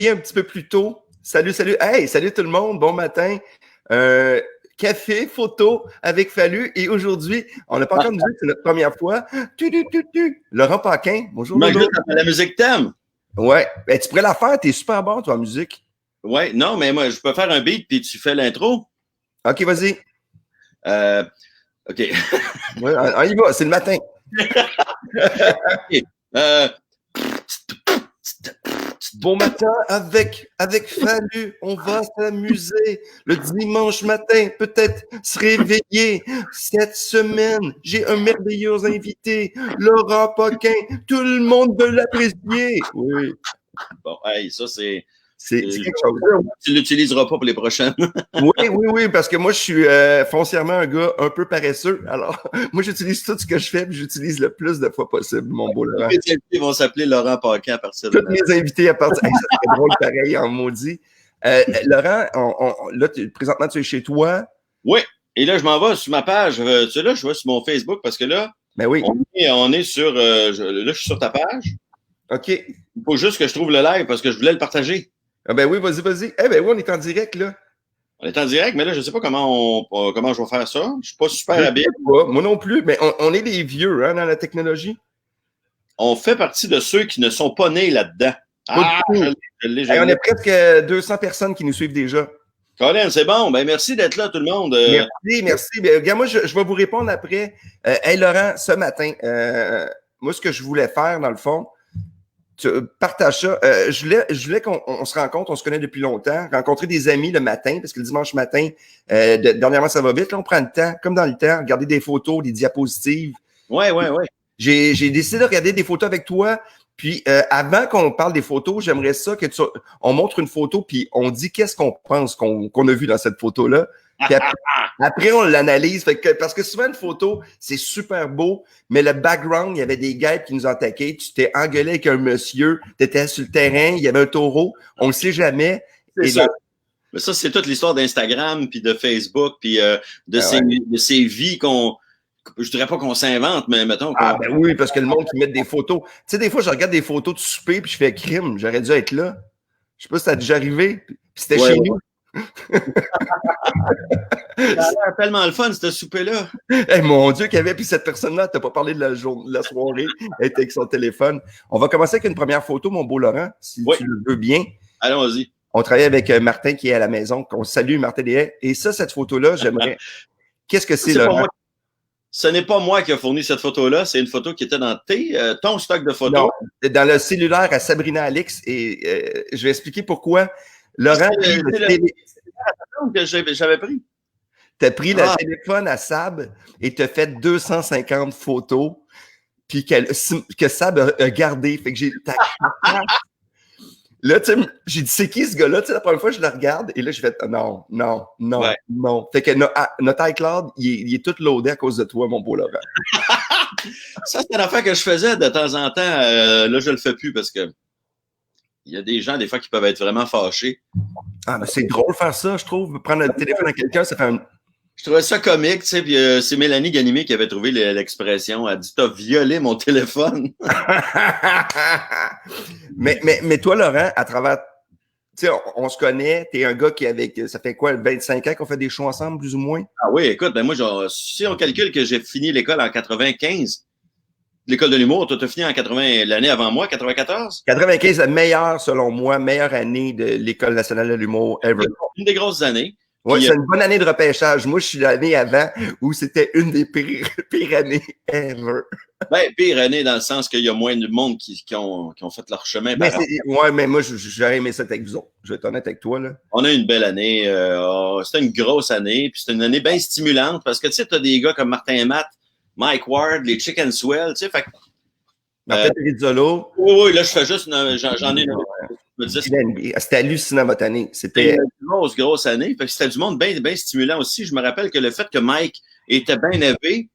un petit peu plus tôt. Salut, salut. Hey, salut tout le monde. Bon matin. Café, photo avec Fallu. Et aujourd'hui, on n'a pas encore de musique, c'est notre première fois. Laurent Paquin. Bonjour, Lolo. La musique thème. Ouais. Ben, tu pourrais la faire. T'es super bon, toi, en musique. Ouais. Non, mais moi, je peux faire un beat puis tu fais l'intro. OK, vas-y. OK. Ouais, on y va. C'est le matin. OK. Bon matin avec Fallu, on va s'amuser le dimanche matin, peut-être se réveiller. Cette semaine, j'ai un merveilleux invité, Laurent Paquin. Tout le monde veut l'apprécier. Oui. Bon, hey, ça, c'est quelque chose. Tu l'utiliseras pas pour les prochaines. Oui, parce que moi, je suis foncièrement un gars un peu paresseux. Alors, moi, j'utilise tout ce que je fais, puis j'utilise le plus de fois possible, mon beau Laurent. Tous mes invités vont s'appeler Laurent Paquin à partir de Tous mes invités à partir... Hey, ça serait drôle pareil, en maudit. Laurent, là, présentement, tu es chez toi. Oui, et là, je m'en vais sur ma page. Tu sais, là, je vais sur mon Facebook parce que là, ben oui. on est sur... là, je suis sur ta page. OK. Il faut juste que je trouve le live parce que je voulais le partager. Ah ben oui, vas-y. Eh ben oui, on est en direct, là. On est en direct, mais là, je ne sais pas comment je vais faire ça. Je ne suis pas super habile. Moi non plus, mais on est des vieux hein, dans la technologie. On fait partie de ceux qui ne sont pas nés là-dedans. Je l'ai. On a presque 200 personnes qui nous suivent déjà. Colin, c'est bon. Ben, merci d'être là, tout le monde. Merci. Ben, regarde, moi, je vais vous répondre après. Hey, Laurent, ce matin, moi, ce que je voulais faire, dans le fond, tu partages ça. Je voulais qu'on se rencontre, on se connaît depuis longtemps, rencontrer des amis le matin, parce que le dimanche matin, dernièrement, ça va vite. Là, on prend le temps, comme dans le temps, regarder des photos, des diapositives. Ouais. J'ai décidé de regarder des photos avec toi. Puis, avant qu'on parle des photos, j'aimerais ça que on montre une photo, puis on dit qu'est-ce qu'on pense qu'on a vu dans cette photo-là. Puis après, on l'analyse. Parce que souvent, une photo, c'est super beau, mais le background, il y avait des gars qui nous attaquaient. Tu t'es engueulé avec un monsieur, tu étais sur le terrain, il y avait un taureau. On ne sait jamais. C'est ça. Mais ça, c'est toute l'histoire d'Instagram, puis de Facebook, puis de ces vies qu'on... Je dirais pas qu'on s'invente, mais mettons... Ben oui, parce que le monde qui met des photos... Tu sais, des fois, je regarde des photos de souper, puis je fais crime. J'aurais dû être là. Je sais pas si ça a déjà arrivé. Puis c'était chez nous. Ça a l'air tellement le fun, ce souper-là. Hey, mon Dieu, qu'il y avait, puis cette personne-là, t'as pas parlé de la soirée, elle était avec son téléphone. On va commencer avec une première photo, mon beau Laurent, si tu le veux bien. Allons-y. On travaille avec Martin qui est à la maison, qu'on salue, Martin Deshay. Et ça, cette photo-là, j'aimerais... Qu'est-ce que c'est, Laurent? Ce n'est pas moi qui ai fourni cette photo-là, c'est une photo qui était dans ton stock de photos. Non, dans le cellulaire à Sabrina Alix, et je vais expliquer pourquoi. Laurent, que j'avais pris. Tu as pris le téléphone à Sab et tu as fait 250 photos, puis que Sab a gardé. Fait que j'ai... Là, tu sais, j'ai dit, c'est qui ce gars-là? Tu sais, la première fois, je le regarde et là, j'ai fait, non. Fait que notre iCloud, il est tout loadé à cause de toi, mon beau Laurent. Ça, c'est une affaire que je faisais de temps en temps. Là, je le fais plus parce que il y a des gens, des fois, qui peuvent être vraiment fâchés. Ah, mais c'est drôle de faire ça, je trouve. Prendre le téléphone à quelqu'un, ça fait un... Je trouvais ça comique, tu sais, puis c'est Mélanie Ganimé qui avait trouvé l'expression. Elle dit « T'as violé mon téléphone! » mais toi, Laurent, à travers... Tu sais, on se connaît, t'es un gars qui avec... Ça fait quoi, 25 ans qu'on fait des shows ensemble, plus ou moins? Ah oui, écoute, ben moi, si on calcule que j'ai fini l'école en 95, l'école de l'humour, toi, t'as fini en 80, l'année avant moi, 94? 95, la meilleure, selon moi, meilleure année de l'École nationale de l'humour ever. Une des grosses années. Oui, c'est une bonne année de repêchage. Moi, je suis l'année avant où c'était une des pires années ever. Ben, pire année dans le sens qu'il y a moins de monde qui ont fait leur chemin. Mais moi, j'aurais aimé ça avec vous autres. Je vais être honnête avec toi, là. On a eu une belle année. C'était une grosse année. Puis c'était une année bien stimulante parce que, tu sais, t'as des gars comme Martin Matt, Mike Ward, les Chicken Swell, tu sais, fait Martin Rizzolo. Oui, là, je fais juste j'en ai une. C'était hallucinant votre année. C'était une grosse année. Fait que c'était du monde bien stimulant aussi. Je me rappelle que le fait que Mike était bien élevé,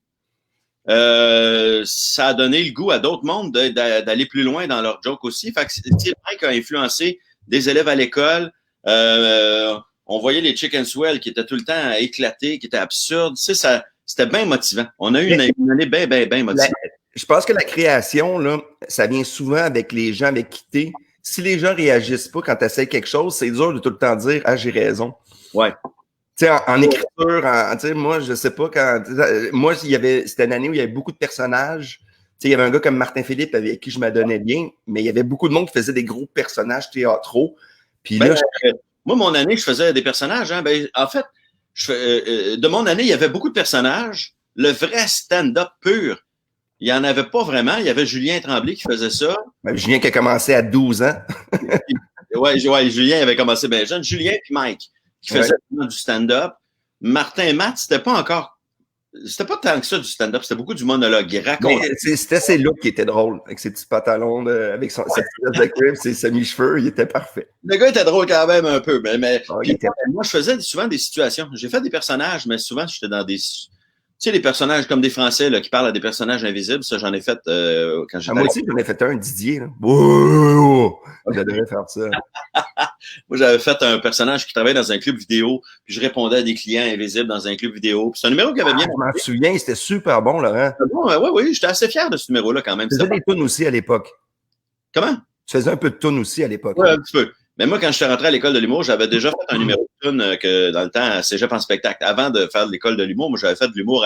ça a donné le goût à d'autres mondes d'aller plus loin dans leur joke aussi. Fait que Mike a influencé des élèves à l'école. On voyait les Chicken Swell qui étaient tout le temps éclatés, qui étaient absurdes. Tu sais, c'était bien motivant. On a eu une année bien motivante. Je pense que la création, là, ça vient souvent avec les gens avec qui t'es. si les gens réagissent pas quand tu essaies quelque chose, c'est dur de tout le temps dire « Ah, j'ai raison ». Ouais. Tu sais, en écriture, tu sais, moi, je sais pas quand... Moi, c'était une année où il y avait beaucoup de personnages. Tu sais, il y avait un gars comme Martin Philippe avec qui je m'adonnais bien, mais il y avait beaucoup de monde qui faisait des gros personnages théâtraux. Puis là, moi, mon année, je faisais des personnages. Hein, en fait, de mon année, il y avait beaucoup de personnages. Le vrai stand-up pur, il n'y en avait pas vraiment. Il y avait Julien Tremblay qui faisait ça. Julien qui a commencé à 12 ans. ouais, Julien avait commencé bien jeune. Julien et Mike qui faisaient du stand-up. Martin et Matt, c'était pas tant que ça du stand-up, c'était beaucoup du monologue. Il racontait. C'était ses looks qui étaient drôles, avec ses petits pantalons, avec sa petite de crème, ses semi-cheveux, il était parfait. Le gars était drôle quand même un peu, mais moi, je faisais souvent des situations. J'ai fait des personnages, mais souvent, j'étais dans des... Tu sais, les personnages comme des Français là, qui parlent à des personnages invisibles, ça, j'en ai fait quand j'étais... Moi aussi, j'en ai fait un, Didier. Oh, j'adorais faire ça. Moi, j'avais fait un personnage qui travaillait dans un club vidéo, puis je répondais à des clients invisibles dans un club vidéo. C'est un numéro qui avait bien... Je m'en souviens, c'était super bon, Laurent. Oui, j'étais assez fier de ce numéro-là quand même. Tu faisais des tunes aussi à l'époque. Comment? Tu faisais un peu de tunes aussi à l'époque. Oui, un petit peu. Mais moi, quand je suis rentré à l'école de l'humour, j'avais déjà fait un numéro de tune que dans le temps, à Cégep en spectacle. Avant de faire l'école de l'humour, moi, j'avais fait de l'humour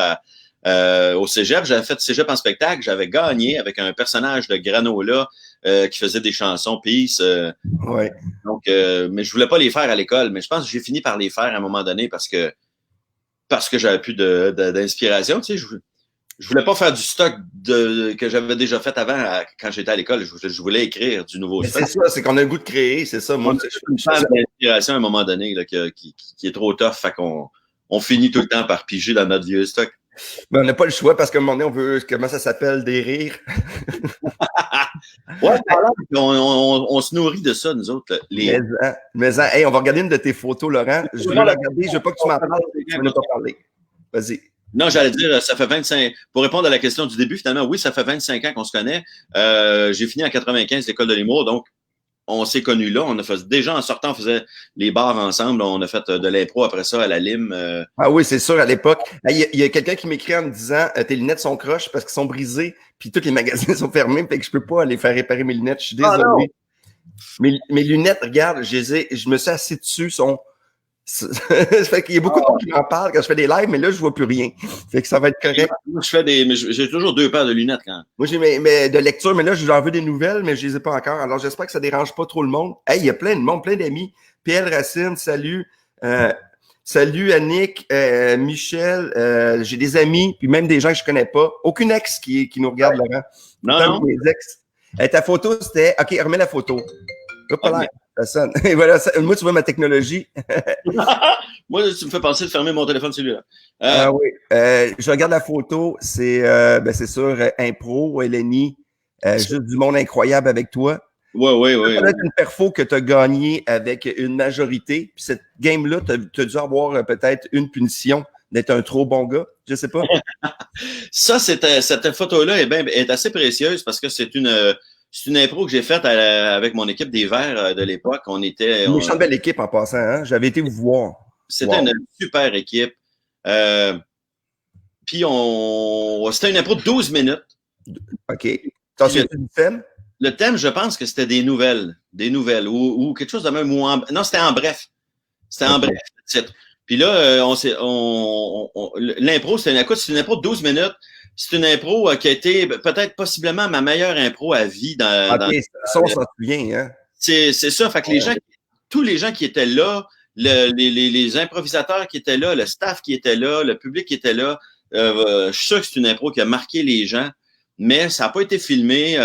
au Cégep. J'avais fait Cégep en spectacle. J'avais gagné avec un personnage de Granola qui faisait des chansons Peace. Ouais. Donc, mais je voulais pas les faire à l'école. Mais je pense que j'ai fini par les faire à un moment donné parce que j'avais plus d'inspiration. Tu sais, je voulais pas faire du stock que j'avais déjà fait avant quand j'étais à l'école. Je voulais écrire du nouveau stock. C'est ça, c'est qu'on a le goût de créer, c'est ça. Moi, je fais d'inspiration à un moment donné là, qui est trop tough. Fait qu'on finit tout le temps par piger dans notre vieux stock. Ben, on n'a pas le choix parce qu'à un moment donné, on veut, comment ça s'appelle, des rires. Ouais, on se nourrit de ça, nous autres. Mais hey, on va regarder une de tes photos, Laurent. Je veux la regarder, je veux pas que tu m'en parles. Tu veux ne pas parler. Vas-y. Non, j'allais dire, ça fait 25... Pour répondre à la question du début, finalement, oui, ça fait 25 ans qu'on se connaît. J'ai fini en 95 l'école de l'humour, donc on s'est connus là. Déjà en sortant, on faisait les bars ensemble. On a fait de l'impro après ça à la Lime. Ah oui, c'est sûr, à l'époque. Il y a quelqu'un qui m'écrit en me disant tes lunettes sont croches parce qu'elles sont brisées, puis tous les magasins sont fermés, fait que je peux pas aller faire réparer mes lunettes. Je suis désolé. Mes lunettes, regarde, je me suis assis dessus, ça fait qu'il y a beaucoup de monde qui m'en parle quand je fais des lives, mais là, je vois plus rien. Fait que ça va être correct. Moi, j'ai toujours 2 paires de lunettes quand même. Moi, j'ai mes de lecture, mais là, j'en veux des nouvelles, mais je les ai pas encore. Alors, j'espère que ça dérange pas trop le monde. Hey, il y a plein de monde, plein d'amis. PL Racine, salut. Salut Annick, Michel. J'ai des amis, puis même des gens que je connais pas. Aucune ex qui nous regarde, Laurent. Non. Mes ex. Ta photo, c'était... OK, remets la photo. Hop là. Ça sonne. Et voilà, moi, tu vois ma technologie. Moi, tu me fais penser de fermer mon téléphone celui-là. Oui. Je regarde la photo. C'est sûr, impro, Eleni. Juste du monde incroyable avec toi. Oui. Ça doit être une perfo que tu as gagnée avec une majorité. Puis cette game-là, tu as dû avoir peut-être une punition d'être un trop bon gars. Je sais pas. Ça, cette photo-là est assez précieuse parce que c'est une impro que j'ai faite avec mon équipe des Verts de l'époque. On était... Une méchante belle équipe en passant, hein? J'avais été vous voir. C'était une super équipe. Puis c'était une impro de 12 minutes. OK. T'en souviens-tu du thème? Le thème, je pense que c'était des nouvelles ou quelque chose de même. Non, c'était en bref. C'était en bref, le titre. Puis là, l'impro, c'est une impro de 12 minutes. C'est une impro qui a été peut-être possiblement ma meilleure impro à vie ça, on s'en souvient, hein? C'est ça. Fait que tous les gens qui étaient là, les improvisateurs qui étaient là, le staff qui était là, le public qui était là, je suis sûr que c'est une impro qui a marqué les gens, mais ça n'a pas été filmé.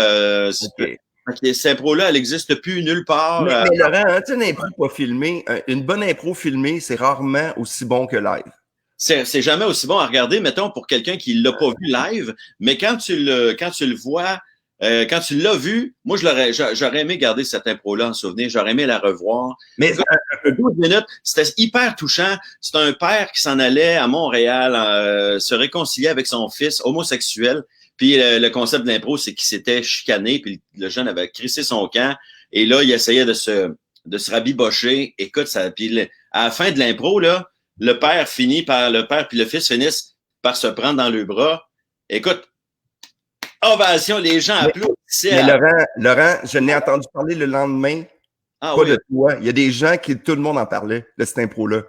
Cette impro-là, elle n'existe plus nulle part. Mais Laurent, hein, une impro pas filmée, une bonne impro filmée, c'est rarement aussi bon que live. C'est jamais aussi bon à regarder, mettons, pour quelqu'un qui l'a pas vu live, mais quand tu le vois, quand tu l'as vu, moi, j'aurais aimé garder cette impro-là en souvenir, j'aurais aimé la revoir. Mais 12 minutes, c'était hyper touchant. C'est un père qui s'en allait à Montréal se réconcilier avec son fils homosexuel. Puis le concept de l'impro, c'est qu'il s'était chicané, puis le jeune avait crissé son camp, et là, il essayait de se rabibocher. Écoute, puis à la fin de l'impro, là, le père puis le fils finissent par se prendre dans le bras. Écoute, ovation, les gens applaudissent. Mais Laurent, je n'ai entendu parler le lendemain, pas de toi. Il y a des gens qui, tout le monde en parlait de cette impro-là.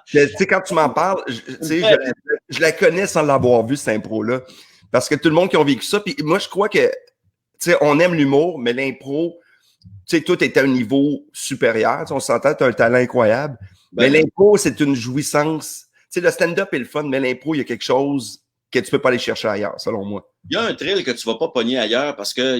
Tu sais, quand tu m'en parles, je la connais sans l'avoir vu, cette impro-là. Parce que tout le monde qui a vécu ça, puis moi, je crois que, tu sais, on aime l'humour, mais l'impro, tu sais, tout est à un niveau supérieur. On s'entend, tu as un talent incroyable. Mais l'impro, c'est une jouissance. Tu sais, le stand-up est le fun, mais l'impro, il y a quelque chose que tu peux pas aller chercher ailleurs, selon moi. Il y a un thrill que tu vas pas pogner ailleurs parce que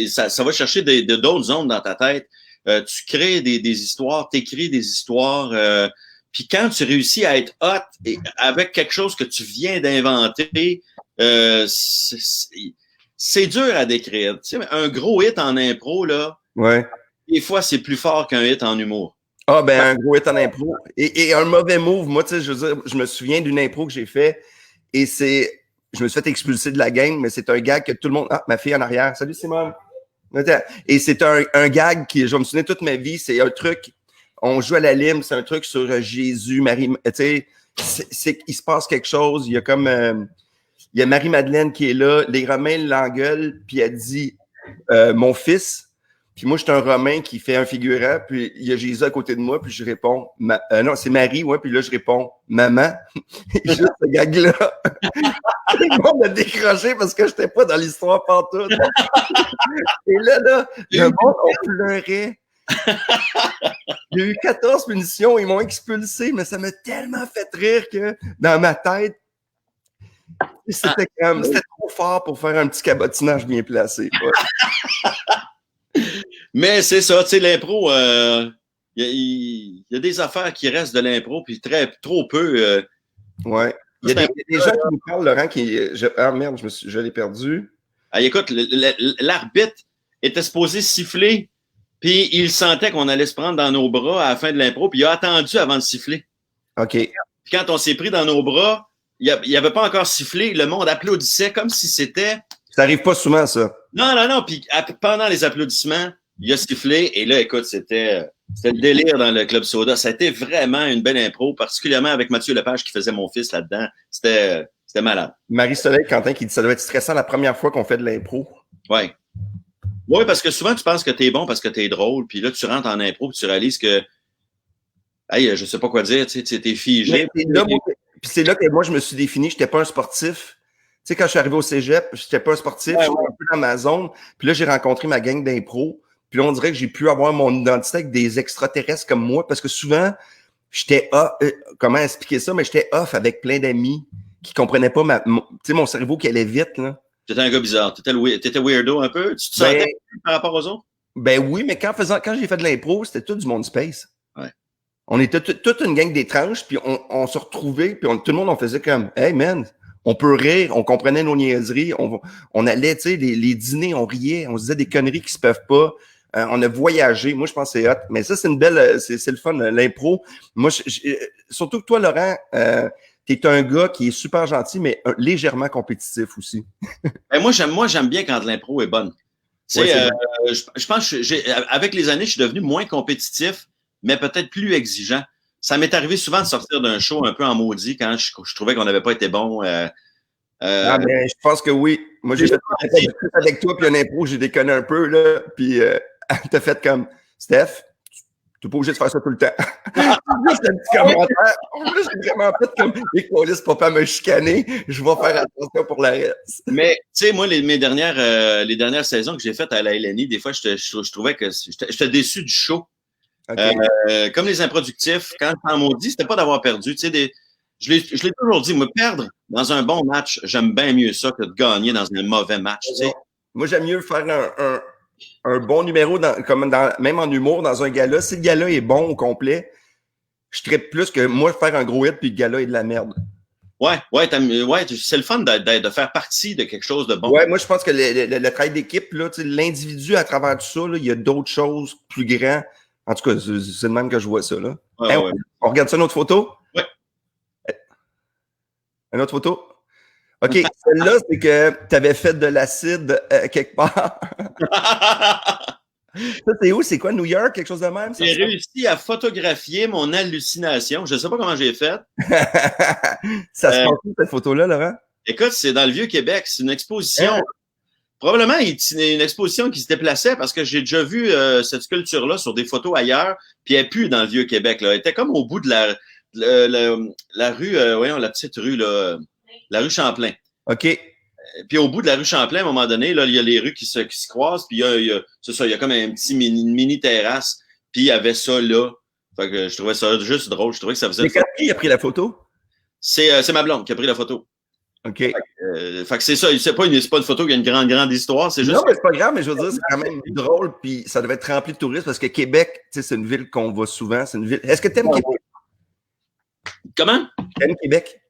ça va chercher d'autres zones dans ta tête. Tu crées des histoires, t'écris des histoires. Puis quand tu réussis à être hot et avec quelque chose que tu viens d'inventer, c'est dur à décrire. Tu sais, un gros hit en impro, là, des fois, c'est plus fort qu'un hit en humour. Ah, ben, un gros hit en impro. Et un mauvais move, moi, tu sais, je veux dire, je me souviens d'une impro que j'ai fait et je me suis fait expulser de la game, mais c'est un gag que tout le monde... Ah, ma fille en arrière. Salut, Simone. Et c'est un gag qui, je vais me souvenir toute ma vie, c'est un truc, on joue à la lime, c'est un truc sur Jésus, Marie, tu sais, il se passe quelque chose, il y a comme, il y a Marie-Madeleine qui est là, les Romains l'engueulent, puis elle dit, mon fils, puis moi, je suis un Romain qui fait un figurant, puis il y a Jésus à côté de moi, puis je réponds, non, c'est Marie, ouais, puis là, je réponds, maman. Juste ce gag-là. Le monde a décroché parce que je n'étais pas dans l'histoire pantoute. Et là, le monde, on pleurait. Il y a eu 14 punitions, ils m'ont expulsé, mais ça m'a tellement fait rire que dans ma tête, c'était trop fort pour faire un petit cabotinage bien placé. Mais c'est ça, tu sais, l'impro, il y a des affaires qui restent de l'impro, puis trop peu. Ouais. Il y a des gens qui nous parlent, Laurent, ah merde, je l'ai perdu. Ah, écoute, l'arbitre était supposé siffler, puis il sentait qu'on allait se prendre dans nos bras à la fin de l'impro, puis il a attendu avant de siffler. OK. Puis quand on s'est pris dans nos bras, il avait pas encore sifflé, le monde applaudissait comme si c'était... Ça arrive pas souvent, ça. Non, puis pendant les applaudissements, il a sifflé, et là, écoute, c'était le délire dans le Club Soda. Ça a été vraiment une belle impro, particulièrement avec Mathieu Lepage qui faisait mon fils là-dedans. C'était malade. Marie-Soleil Quentin qui dit ça doit être stressant la première fois qu'on fait de l'impro. Oui. Oui, parce que souvent, tu penses que t'es bon parce que t'es drôle, puis là, tu rentres en impro, puis tu réalises que, hey, je sais pas quoi dire, tu sais, t'es figé. Puis c'est là que moi, je me suis défini, j'étais pas un sportif. Tu sais, quand je suis arrivé au cégep, j'étais pas un sportif, j'étais un peu dans ma zone. Puis là, j'ai rencontré ma gang d'impro. Puis là, on dirait que j'ai pu avoir mon identité avec des extraterrestres comme moi, parce que souvent, j'étais comment expliquer ça, mais j'étais off avec plein d'amis qui comprenaient pas mon cerveau qui allait vite, là. T'étais un gars bizarre. T'étais weirdo un peu. Tu te sentais par rapport aux autres? Ben oui, mais quand j'ai fait de l'impro, c'était tout du monde space. Ouais. On était toute une gang d'étranges, puis on se retrouvait, puis tout le monde, on faisait comme, hey man, on peut rire, on comprenait nos niaiseries, on allait, tu sais, les dîners, on riait, on se disait des conneries qui se peuvent pas. On a voyagé. Moi, je pense que c'est hot. Mais ça, c'est une belle, c'est le fun, l'impro. Moi, surtout que toi, Laurent, t'es un gars qui est super gentil, mais légèrement compétitif aussi. Ben, moi, j'aime bien quand l'impro est bonne. Tu sais, je pense que avec les années, je suis devenu moins compétitif, mais peut-être plus exigeant. Ça m'est arrivé souvent de sortir d'un show un peu en maudit quand je trouvais qu'on n'avait pas été bon. Ben, je pense que oui. Moi, j'ai fait avec toi, puis un impro, j'ai déconné un peu, là, puis t'as fait comme, Steph, t'es pas obligé de faire ça tout le temps. C'est un petit commentaire. J'ai vraiment fait comme, les polices, papa me chicaner, je vais faire attention pour la reste. Mais, tu sais, moi, les dernières saisons que j'ai faites à la LNI, des fois, je trouvais que j'étais déçu du show. Okay. Comme les improductifs, quand j'en maudit, c'était pas d'avoir perdu. Tu sais, je l'ai toujours dit, me perdre dans un bon match, j'aime bien mieux ça que de gagner dans un mauvais match. Tu sais. Moi, j'aime mieux faire un bon numéro, même en humour, dans un gala. Si le gala est bon au complet, je traite plus que moi faire un gros hit puis le gala est de la merde. Ouais, c'est le fun de faire partie de quelque chose de bon. Ouais, moi, je pense que le travail d'équipe, là, l'individu à travers tout ça, là, il y a d'autres choses plus grandes. En tout cas, c'est le même que je vois ça. Là. Ouais, hey, on regarde ça, une autre photo? Oui. Une autre photo? OK, celle-là, c'est que tu avais fait de l'acide quelque part. Ça, c'est où? C'est quoi, New York? Quelque chose de même? J'ai réussi à photographier mon hallucination. Je ne sais pas comment j'ai fait. Ça se passe où, cette photo-là, Laurent? Écoute, c'est dans le Vieux-Québec. C'est une exposition. Probablement une exposition qui se déplaçait parce que j'ai déjà vu cette sculpture-là sur des photos ailleurs, puis elle pue dans le Vieux-Québec. Là. Elle était comme au bout de la rue, voyons, la petite rue, là, la rue Champlain. OK. Puis au bout de la rue Champlain, à un moment donné, là, il y a les rues qui se croisent, puis c'est ça, il y a comme un petit mini terrasse, puis il y avait ça là. Fait que je trouvais ça juste drôle. Je trouvais que ça faisait. C'est qui a pris la photo? C'est ma blonde qui a pris la photo. OK. Fait que c'est ça. C'est pas une photo qui a une grande histoire. C'est juste. Non, mais c'est pas grave, mais je veux dire, c'est quand même drôle, puis ça devait être rempli de touristes parce que Québec, tu sais, c'est une ville qu'on va souvent. C'est une ville. Est-ce que t'aimes Québec? Comment? T'aimes Québec?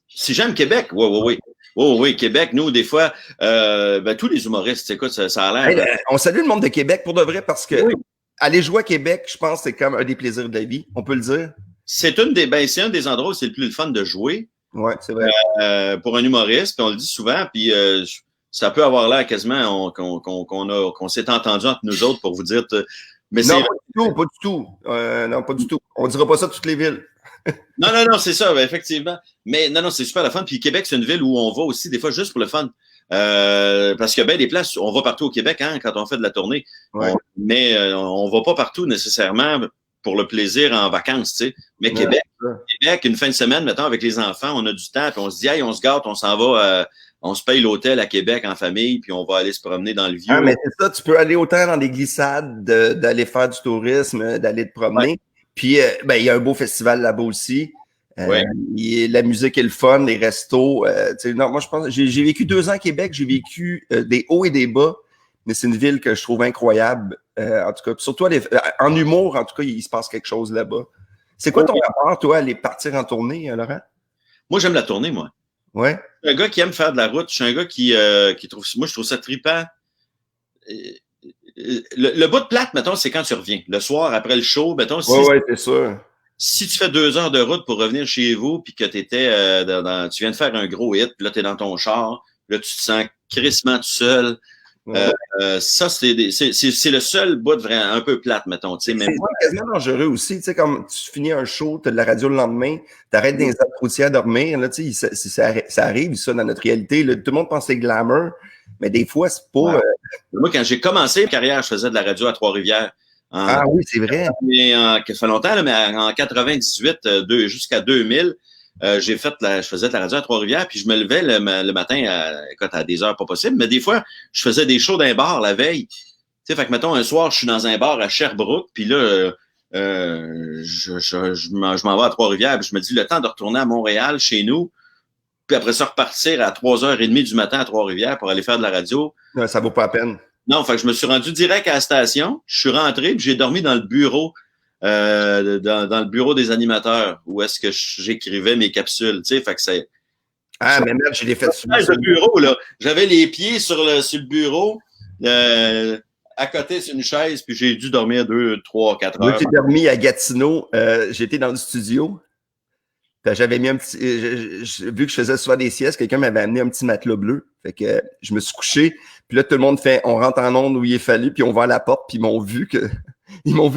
Si j'aime Québec, oui, Québec, nous, des fois, tous les humoristes, écoute, ça a l'air. Hey, on salue le monde de Québec pour de vrai parce que aller jouer à Québec, je pense que c'est comme un des plaisirs de la vie, on peut le dire. C'est c'est un des endroits où c'est le plus fun de jouer. Oui, c'est vrai. Pour un humoriste, puis on le dit souvent, puis ça peut avoir l'air quasiment qu'on s'est entendu entre nous autres pour vous dire. Mais non, pas du tout. Non, pas du tout. On dira pas ça de toutes les villes. Non, c'est ça, effectivement. Mais non, c'est super le fun. Puis Québec, c'est une ville où on va aussi des fois juste pour le fun. Parce qu'il y a bien des places, on va partout au Québec quand on fait de la tournée. Ouais. On va pas partout nécessairement pour le plaisir en vacances, tu sais. Mais Québec, une fin de semaine, mettons, avec les enfants, on a du temps, puis on se dit, hey, on se gâte, on s'en va, on se paye l'hôtel à Québec en famille, puis on va aller se promener dans le vieux. Ah, mais c'est ça, tu peux aller autant dans des glissades, d'aller faire du tourisme, d'aller te promener. Ouais. Puis, il y a un beau festival là-bas aussi. La musique est le fun, les restos. Non, moi, je pense, j'ai vécu 2 ans à Québec, j'ai vécu des hauts et des bas, mais c'est une ville que je trouve incroyable. En tout cas, surtout en humour, en tout cas, il se passe quelque chose là-bas. C'est quoi ton rapport, toi, à aller partir en tournée, Laurent? Moi, j'aime la tournée, moi. Ouais. Je suis un gars qui aime faire de la route. Je suis un gars qui trouve. Moi, je trouve ça trippant. Le bout de plate, mettons, c'est quand tu reviens. Le soir, après le show, mettons. Oui, c'est sûr. Si tu fais 2 heures de route pour revenir chez vous, puis que tu viens de faire un gros hit, puis là, tu es dans ton char, là, tu te sens crissement tout seul. Ça, c'est le seul bout de vraiment un peu plate, mettons. C'est quasiment dangereux aussi. Tu sais, comme tu finis un show, tu as de la radio le lendemain, tu arrêtes dans les aires routières à dormir. Là, tu sais, ça arrive, ça, dans notre réalité. Là, tout le monde pense que c'est glamour, mais des fois, c'est pas. Moi, quand j'ai commencé ma carrière, je faisais de la radio à Trois-Rivières. Oui, c'est vrai. Ça fait longtemps, là, mais en 98 jusqu'à 2000, je faisais de la radio à Trois-Rivières, puis je me levais le matin à des heures pas possibles, mais des fois, je faisais des shows d'un bar la veille. Tu sais, fait que, mettons, un soir, je suis dans un bar à Sherbrooke, puis là, je m'en vais à Trois-Rivières, puis je me dis, le temps de retourner à Montréal, chez nous, puis après ça, repartir à 3h30 du matin à Trois-Rivières pour aller faire de la radio. Non, ça vaut pas la peine. Non, fait que je me suis rendu direct à la station, je suis rentré, puis j'ai dormi dans le bureau. Dans le bureau des animateurs où est-ce que j'écrivais mes capsules, tu sais, fait que c'est... Ah, mais merde, j'ai les fait souvent. Le bureau, là, j'avais les pieds sur le bureau, à côté sur une chaise, puis j'ai dû dormir 2, 3, 4 heures. Moi, j'ai dormi à Gatineau, j'étais dans le studio, j'avais mis un petit... vu que je faisais souvent des siestes, quelqu'un m'avait amené un petit matelas bleu, fait que je me suis couché, puis là, tout le monde fait, on rentre en onde où il est fallu, puis on va à la porte, puis ils m'ont vu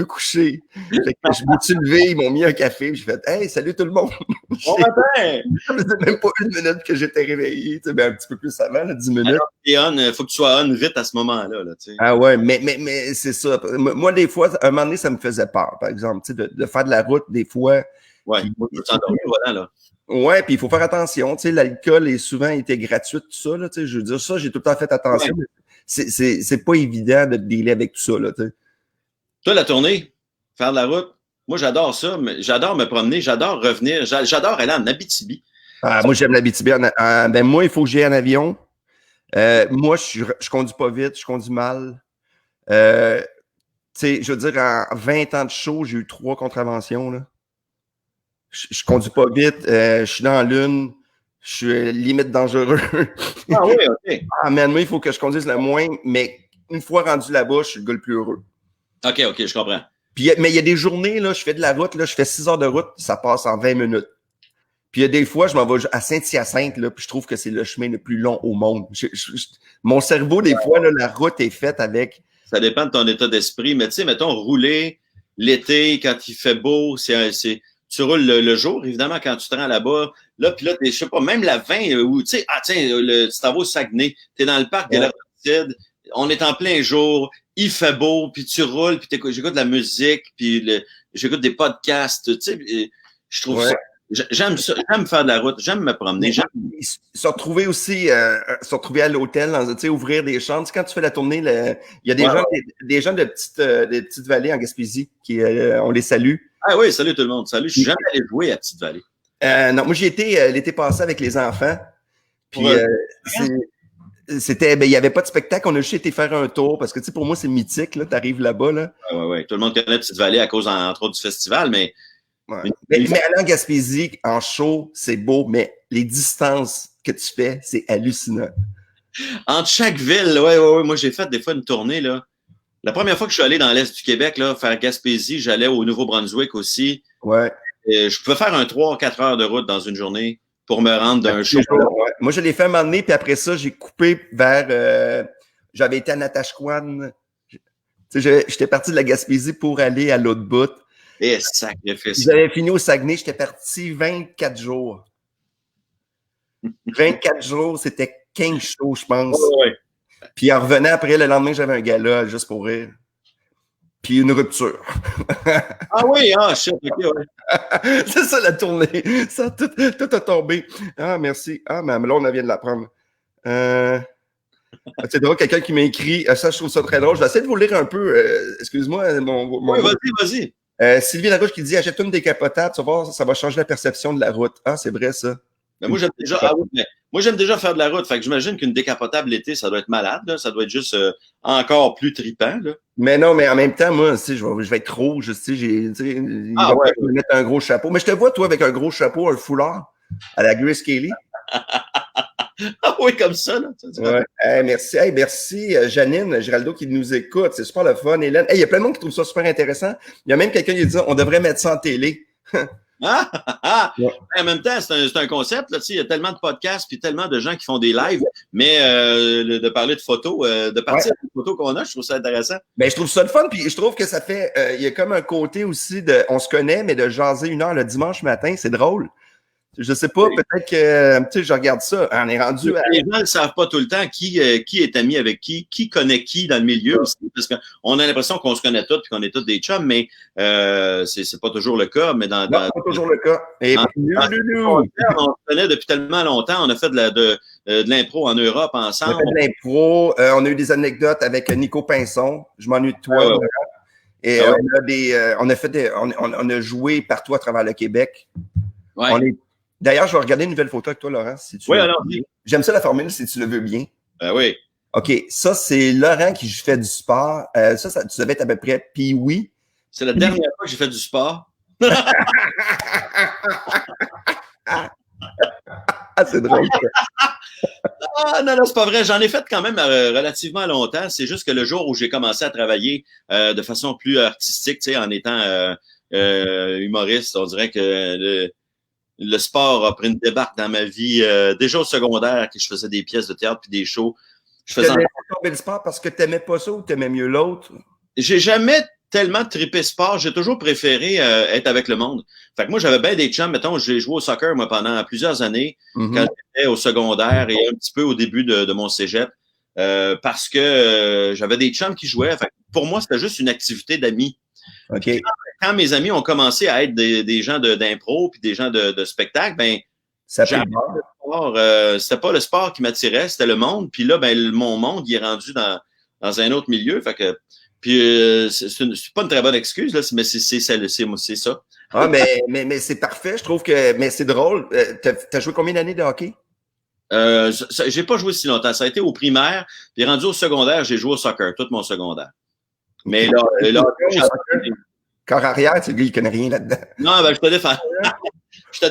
coucher. Fait que je me suis levé, ils m'ont mis un café, j'ai fait « Hey, salut tout le monde! » Bon matin! Ça faisait même pas 1 minute que j'étais réveillé, tu sais, un petit peu plus avant, là, 10 minutes. Alors, faut que tu sois on vite à ce moment-là, là, tu sais. Ah ouais, mais c'est ça. Moi, des fois, à un moment donné, ça me faisait peur, par exemple, tu sais, de faire de la route, des fois. Ouais, tu t'endormir, voilà, là. Ouais, puis il faut faire attention, tu sais, l'alcool est souvent été gratuit, tout ça, là, tu sais, je veux dire, ça, j'ai tout le temps fait attention. Ouais. C'est pas évident de dealer avec tout ça, là, tu sais. Toi, la tournée, faire de la route, moi, j'adore ça, mais j'adore me promener, j'adore revenir, j'adore aller en Abitibi. Ah, moi, j'aime l'Abitibi. Moi, il faut que j'aille en avion. Moi, je conduis pas vite, je conduis mal. Tu sais, je veux dire, en 20 ans de show, j'ai eu 3 contraventions, là. Je conduis pas vite, je suis dans la lune, je suis limite dangereux. Ah oui, OK. Ah, man, moi, il faut que je conduise le moins, mais une fois rendu là-bas, je suis le gars le plus heureux. OK, je comprends. Puis, mais il y a des journées, là, je fais de la route, là, je fais 6 heures de route, ça passe en 20 minutes. Puis il y a des fois, je m'en vais à Saint-Hyacinthe, là, puis je trouve que c'est le chemin le plus long au monde. Mon cerveau, des fois, là, la route est faite avec... Ça dépend de ton état d'esprit, mais tu sais, mettons, rouler l'été, quand il fait beau, tu roules le jour, évidemment, quand tu te rends là-bas. Là, puis là, je sais pas, même la 20, où, tu sais, tu t'en vas au Saguenay, t'es dans le parc de la lucide. On est en plein jour, il fait beau, puis tu roules, puis j'écoute de la musique, puis j'écoute des podcasts, tu sais. Je trouve ça. J'aime ça, j'aime faire de la route, j'aime me promener. Ils se retrouver aussi, se retrouver à l'hôtel, tu sais, ouvrir des chambres. Tu sais, quand tu fais la tournée, il y a des gens de petites vallées en Gaspésie qui, on les salue. Ah oui, salut tout le monde. Salut, je suis jamais allé jouer à Petite-Vallée. Non, moi j'y étais l'été passé avec les enfants. Puis c'était, il n'y avait pas de spectacle, on a juste été faire un tour parce que tu sais, pour moi, c'est mythique, là, t'arrives là-bas, là. Oui. Tout le monde connaît Petite-Vallée à cause, entre autres, du festival, mais. Ouais. Mais aller en Gaspésie, en show, c'est beau, mais les distances que tu fais, c'est hallucinant. Entre chaque ville, ouais. Moi, j'ai fait des fois une tournée, là. La première fois que je suis allé dans l'Est du Québec, là, faire Gaspésie, j'allais au Nouveau-Brunswick aussi. Ouais. Et je pouvais faire un 3-4 heures de route dans une journée pour me rendre d'un show. Ouais. Moi, je l'ai fait un moment donné, puis après ça, j'ai coupé vers... j'avais été à Natashquan. J'étais parti de la Gaspésie pour aller à l'autre bout. Et sacrifice. J'avais fini au Saguenay, j'étais parti 24 jours. 24 jours, c'était 15 shows, je pense. Ouais. Puis en revenant après, le lendemain, j'avais un gala, juste pour rire. Puis une rupture. Ah oui, shit, ok, ouais. C'est ça la tournée. Ça, tout a tombé. Ah, merci. Ah, mais là, on vient de l'apprendre. C'est drôle, quelqu'un qui m'a écrit. Ça, je trouve ça très drôle. Je vais essayer de vous lire un peu. Excuse-moi. Oui, vas-y. Sylvie Larouche qui dit achète une décapotable, tu vas voir, ça va changer la perception de la route. Ah, c'est vrai, ça. Mais moi, j'aime déjà faire de la route. Fait que j'imagine qu'une décapotable l'été, ça doit être malade. Là. Ça doit être juste encore plus trippant. Là. Mais non, mais en même temps, moi, je vais être rouge. Il va me mettre un gros chapeau. Mais je te vois, toi, avec un gros chapeau, un foulard, à la Grace Kelly. Ah oui, comme ça. Là. Ouais. Merci. Merci, Janine Giraldo qui nous écoute. C'est super le fun. Hélène. Il y a plein de monde qui trouve ça super intéressant. Il y a même quelqu'un qui dit on devrait mettre ça en télé. Ouais. En même temps, c'est un concept. Là, il y a tellement de podcasts puis tellement de gens qui font des lives, mais de parler de photos, de partir des photos qu'on a, je trouve ça intéressant. Ben, je trouve ça le fun, puis je trouve que ça fait. Il y a comme un côté aussi de on se connaît, mais de jaser 1 heure le dimanche matin, c'est drôle. Je sais pas, peut-être que, tu sais, je regarde ça, on est rendu à... Les gens ne savent pas tout le temps qui est ami avec qui connaît qui dans le milieu aussi, parce qu'on a l'impression qu'on se connaît tous et qu'on est tous des chums, mais c'est pas toujours le cas. Mais non, c'est pas toujours le cas. Et on se connaît depuis tellement longtemps, on a fait de l'impro en Europe ensemble. On a fait de l'impro, on a eu des anecdotes avec Nico Pinson, je m'ennuie de toi. Et on a joué partout à travers le Québec. Ouais. D'ailleurs, je vais regarder une nouvelle photo avec toi, Laurent, si tu veux. Alors. J'aime ça la formule, si tu le veux bien. Oui. OK, ça, c'est Laurent qui fait du sport. Ça, tu devais être à peu près. Puis oui. C'est la dernière fois que j'ai fait du sport. C'est drôle. Non, c'est pas vrai. J'en ai fait quand même relativement longtemps. C'est juste que le jour où j'ai commencé à travailler de façon plus artistique, tu sais, en étant humoriste, on dirait que le sport a pris une débarque dans ma vie. Déjà au secondaire, que je faisais des pièces de théâtre puis des shows. Tu faisais tomber le sport parce que tu n'aimais pas ça ou tu aimais mieux l'autre? J'ai jamais tellement trippé sport. J'ai toujours préféré être avec le monde. Fait que moi, j'avais bien des chums. Mettons, j'ai joué au soccer, moi, pendant plusieurs années, quand j'étais au secondaire et un petit peu au début de mon cégep, parce que j'avais des chums qui jouaient. Fait que pour moi, c'était juste une activité d'amis. Okay. Quand mes amis ont commencé à être des gens d'impro puis des gens de spectacle, ben c'était pas le sport qui m'attirait, c'était le monde. Puis là, ben mon monde, il est rendu dans un autre milieu. Fait que c'est pas une très bonne excuse, là, mais c'est ça. Ah, mais c'est parfait. Je trouve que mais c'est drôle. T'as joué combien d'années de hockey? J'ai pas joué si longtemps. Ça a été au primaire. Puis rendu au secondaire, j'ai joué au soccer, tout mon secondaire. Mais là corps arrière, tu il connaît rien là-dedans. Non, ben, j'étais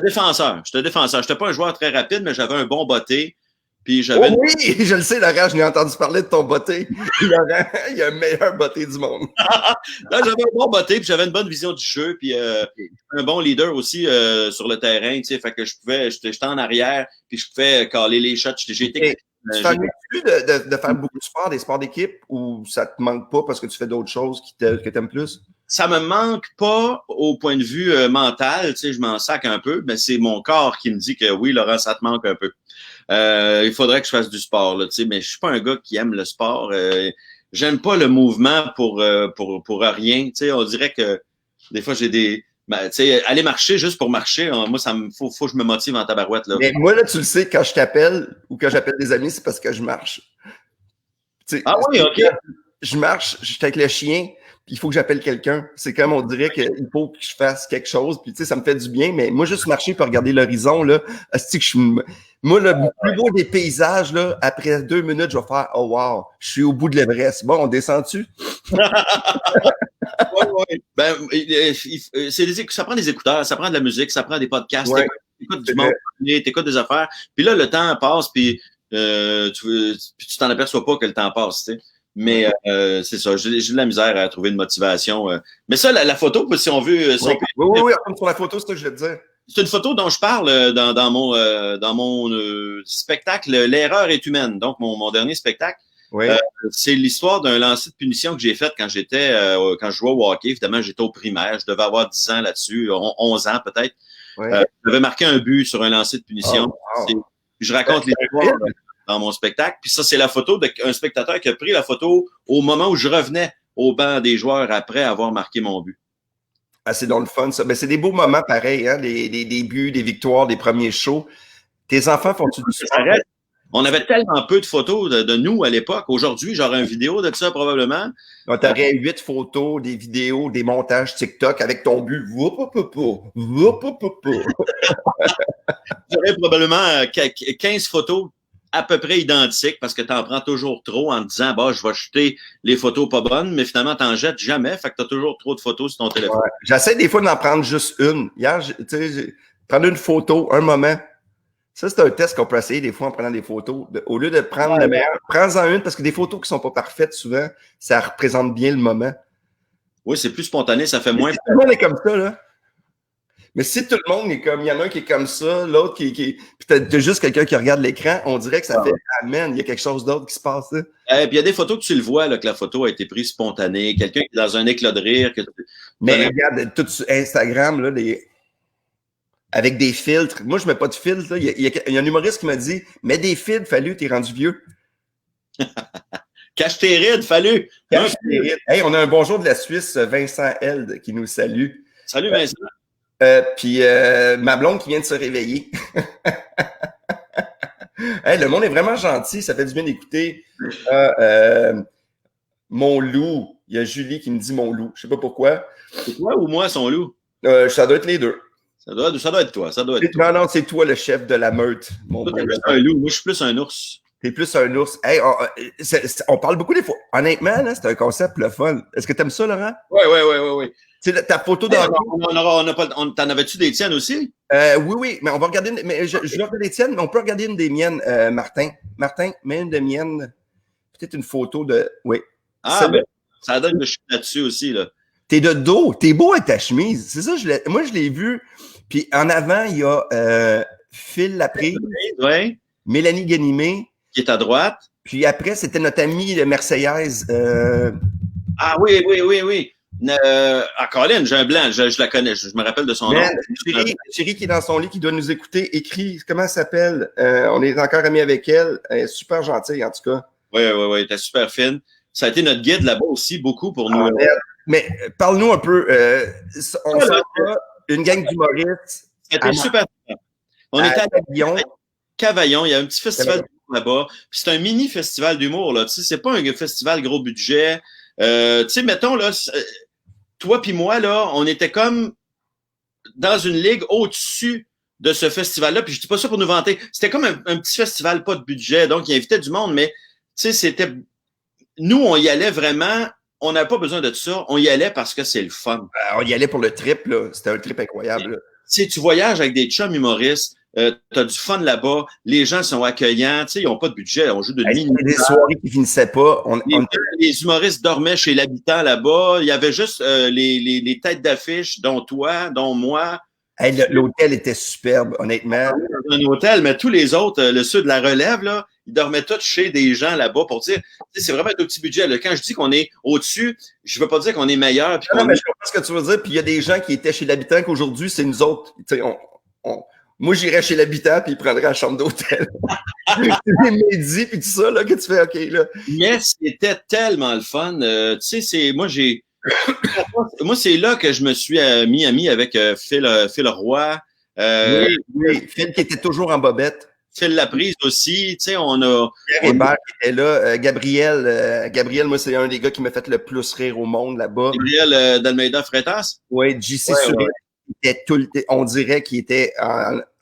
défenseur. J'étais pas un joueur très rapide, mais j'avais un bon botté. Puis j'avais oui, je le sais, Laurent, je n'ai entendu parler de ton botté. Laurent, il a le meilleur botté du monde. Là, j'avais un bon botté, puis j'avais une bonne vision du jeu, puis un bon leader aussi sur le terrain, tu sais, fait que j'étais en arrière, puis je pouvais caler les shots. J'ai été... Tu t'ennuies-tu de faire beaucoup de sport, des sports d'équipe, ou ça te manque pas parce que tu fais d'autres choses que t'aimes plus? Ça me manque pas au point de vue mental, tu sais, je m'en sac un peu, mais c'est mon corps qui me dit que oui, Laurent, ça te manque un peu. il faudrait que je fasse du sport, là, tu sais, mais je suis pas un gars qui aime le sport. J'aime pas le mouvement pour rien. Tu sais, on dirait que des fois, j'ai des... Ben, tu sais, aller marcher juste pour marcher, moi, faut que je me motive en tabarouette, là. Mais moi, là, tu le sais, quand je t'appelle ou quand j'appelle des amis, c'est parce que je marche. Tu sais, Ah oui, OK. Je marche, je suis avec le chien, puis il faut que j'appelle quelqu'un. C'est comme on dirait qu'il faut que je fasse quelque chose, puis tu sais, ça me fait du bien, mais moi, juste marcher pour regarder l'horizon, là, c'est que moi, le plus beau des paysages, là, après 2 minutes, je vais faire « Oh wow, je suis au bout de l'Everest. » Bon, on descend-tu? Ouais. Ben, ça prend des écouteurs, ça prend de la musique, ça prend des podcasts, Ouais. t'écoutes du monde, t'écoutes des affaires, puis là, le temps passe, puis tu t'en aperçois pas que le temps passe, tu sais. Mais c'est ça, j'ai de la misère à trouver une motivation. Mais ça, la photo, si on veut... Oui, sur la photo, c'est ça que je vais te dire. C'est une photo dont je parle dans mon spectacle « L'erreur est humaine », donc mon dernier spectacle. Oui. C'est l'histoire d'un lancer de punition que j'ai fait quand je jouais au hockey. Évidemment, j'étais au primaire. Je devais avoir 10 ans là-dessus, 11 ans peut-être. Oui. J'avais marqué un but sur un lancer de punition. Oh, wow. Je raconte l'histoire dans mon spectacle. Puis ça, c'est la photo d'un spectateur qui a pris la photo au moment où je revenais au banc des joueurs après avoir marqué mon but. Ah, c'est dans le fun, ça. Ben, c'est des beaux moments pareils, hein? Des buts, des victoires, des premiers shows. Tes enfants font-tu du sport? On avait tellement peu de photos de nous à l'époque. Aujourd'hui, j'aurais une vidéo de ça probablement. Tu aurais 8 photos, des vidéos, des montages TikTok avec ton but. J'aurais probablement 15 photos à peu près identiques parce que tu en prends toujours trop en te disant bah je vais jeter les photos pas bonnes, mais finalement tu n'en jettes jamais, fait que tu as toujours trop de photos sur ton téléphone. Ouais. J'essaie des fois d'en prendre juste une. Hier, prendre une photo, un moment. Ça, c'est un test qu'on peut essayer des fois en prenant des photos. Au lieu de prendre le meilleur, prends-en une parce que des photos qui sont pas parfaites, souvent, ça représente bien le moment. Oui, c'est plus spontané, ça fait moins. Tout le monde est comme ça, là. Mais si tout le monde est comme, il y en a un qui est comme ça, l'autre qui puis t'as juste quelqu'un qui regarde l'écran, on dirait que ça fait, amen, il y a quelque chose d'autre qui se passe, là. Puis il y a des photos que tu le vois, là, que la photo a été prise spontanée, quelqu'un qui est dans un éclat de rire. Mais regarde, tout sur Instagram, là, avec des filtres. Moi, je mets pas de filtres, là. Il y a un humoriste qui m'a dit, mets des filtres, Fallu, t'es rendu vieux. Cache tes rides, Fallu. Cache tes rides. Hey, on a un bonjour de la Suisse, Vincent Held, qui nous salue. Salut, Vincent. Puis ma blonde qui vient de se réveiller. Hey, le monde est vraiment gentil, ça fait du bien d'écouter. Mon loup, il y a Julie qui me dit mon loup. Je sais pas pourquoi. C'est toi ou moi, son loup? Ça doit être les deux. Ça doit être toi. Ça doit être toi. Non, c'est toi le chef de la meute. Toi, t'es plus un loup. Moi, je suis plus un ours. T'es plus un ours. Hey, on parle beaucoup des fois. Honnêtement, là, c'est un concept le fun. Est-ce que t'aimes ça, Laurent? Oui. C'est ta photo dans T'en avais-tu des tiennes aussi? Oui, mais on va regarder. Mais je vais regarder les tiennes, mais on peut regarder une des miennes, Martin. Martin, mets une des miennes. Peut-être une photo de. Oui. Ah, ben, ça donne que je suis là-dessus aussi, là. T'es de dos. T'es beau avec ta chemise. C'est ça, moi, je l'ai vu. Puis en avant, il y a Phil Laprise. Oui. Mélanie Ganimé. Qui est à droite. Puis après, c'était notre amie Marseillaise. Ah oui. Colin, j'ai un blanc, je la connais, je me rappelle de son nom. Chérie qui est dans son lit, qui doit nous écouter, écrit, comment elle s'appelle? On est encore amis avec elle. Elle est super gentille, en tout cas. Oui, elle était super fine. Ça a été notre guide là-bas aussi, beaucoup pour nous. Mais parle-nous un peu. On sait pas, une gang d'humoristes. C'était super. On était à Cavaillon, il y a un petit festival là-bas. Puis c'est un mini festival d'humour, là. Tu sais, c'est pas un festival gros budget. Tu sais, mettons, là, toi puis moi, là, on était comme dans une ligue au-dessus de ce festival-là. Puis je dis pas ça pour nous vanter. C'était comme un petit festival, pas de budget. Donc, il invitait du monde, mais, tu sais, c'était... Nous, on y allait vraiment... On n'avait pas besoin de ça. On y allait parce que c'est le fun. On y allait pour le trip, là. C'était un trip incroyable, là. Tu sais, tu voyages avec des chums humoristes, t'as du fun là-bas, les gens sont accueillants, tu sais, ils n'ont pas de budget, on joue de nuit. Il y a des soirées qui finissaient pas. Les humoristes dormaient chez l'habitant là-bas, il y avait juste les têtes d'affiche, dont toi, dont moi. Hey, l'hôtel était superbe, honnêtement. Un hôtel, mais tous les autres, ceux de la relève, là, ils dormaient tous chez des gens là-bas pour dire, c'est vraiment un tout petit budget. Là. Quand je dis qu'on est au-dessus, je veux pas dire qu'on est meilleur. Non, mais je comprends ce que tu veux dire. Puis il y a des gens qui étaient chez l'habitant qu'aujourd'hui, c'est nous autres. Tu sais, Moi, j'irais chez l'habitant, puis il prendrait la chambre d'hôtel. Les midi, puis tout ça, là, que tu fais, OK, là. Mais c'était tellement le fun. Tu sais, moi, c'est là que je me suis mis ami avec Phil Roy. Oui. Phil qui était toujours en bobette. Phil Laprise aussi. Tu sais, on a... Pierre Hébert qui était là. Gabriel, moi, c'est un des gars qui m'a fait le plus rire au monde là-bas. Gabriel d'Almeida Freitas. Oui, JC Souris. On dirait qu'il était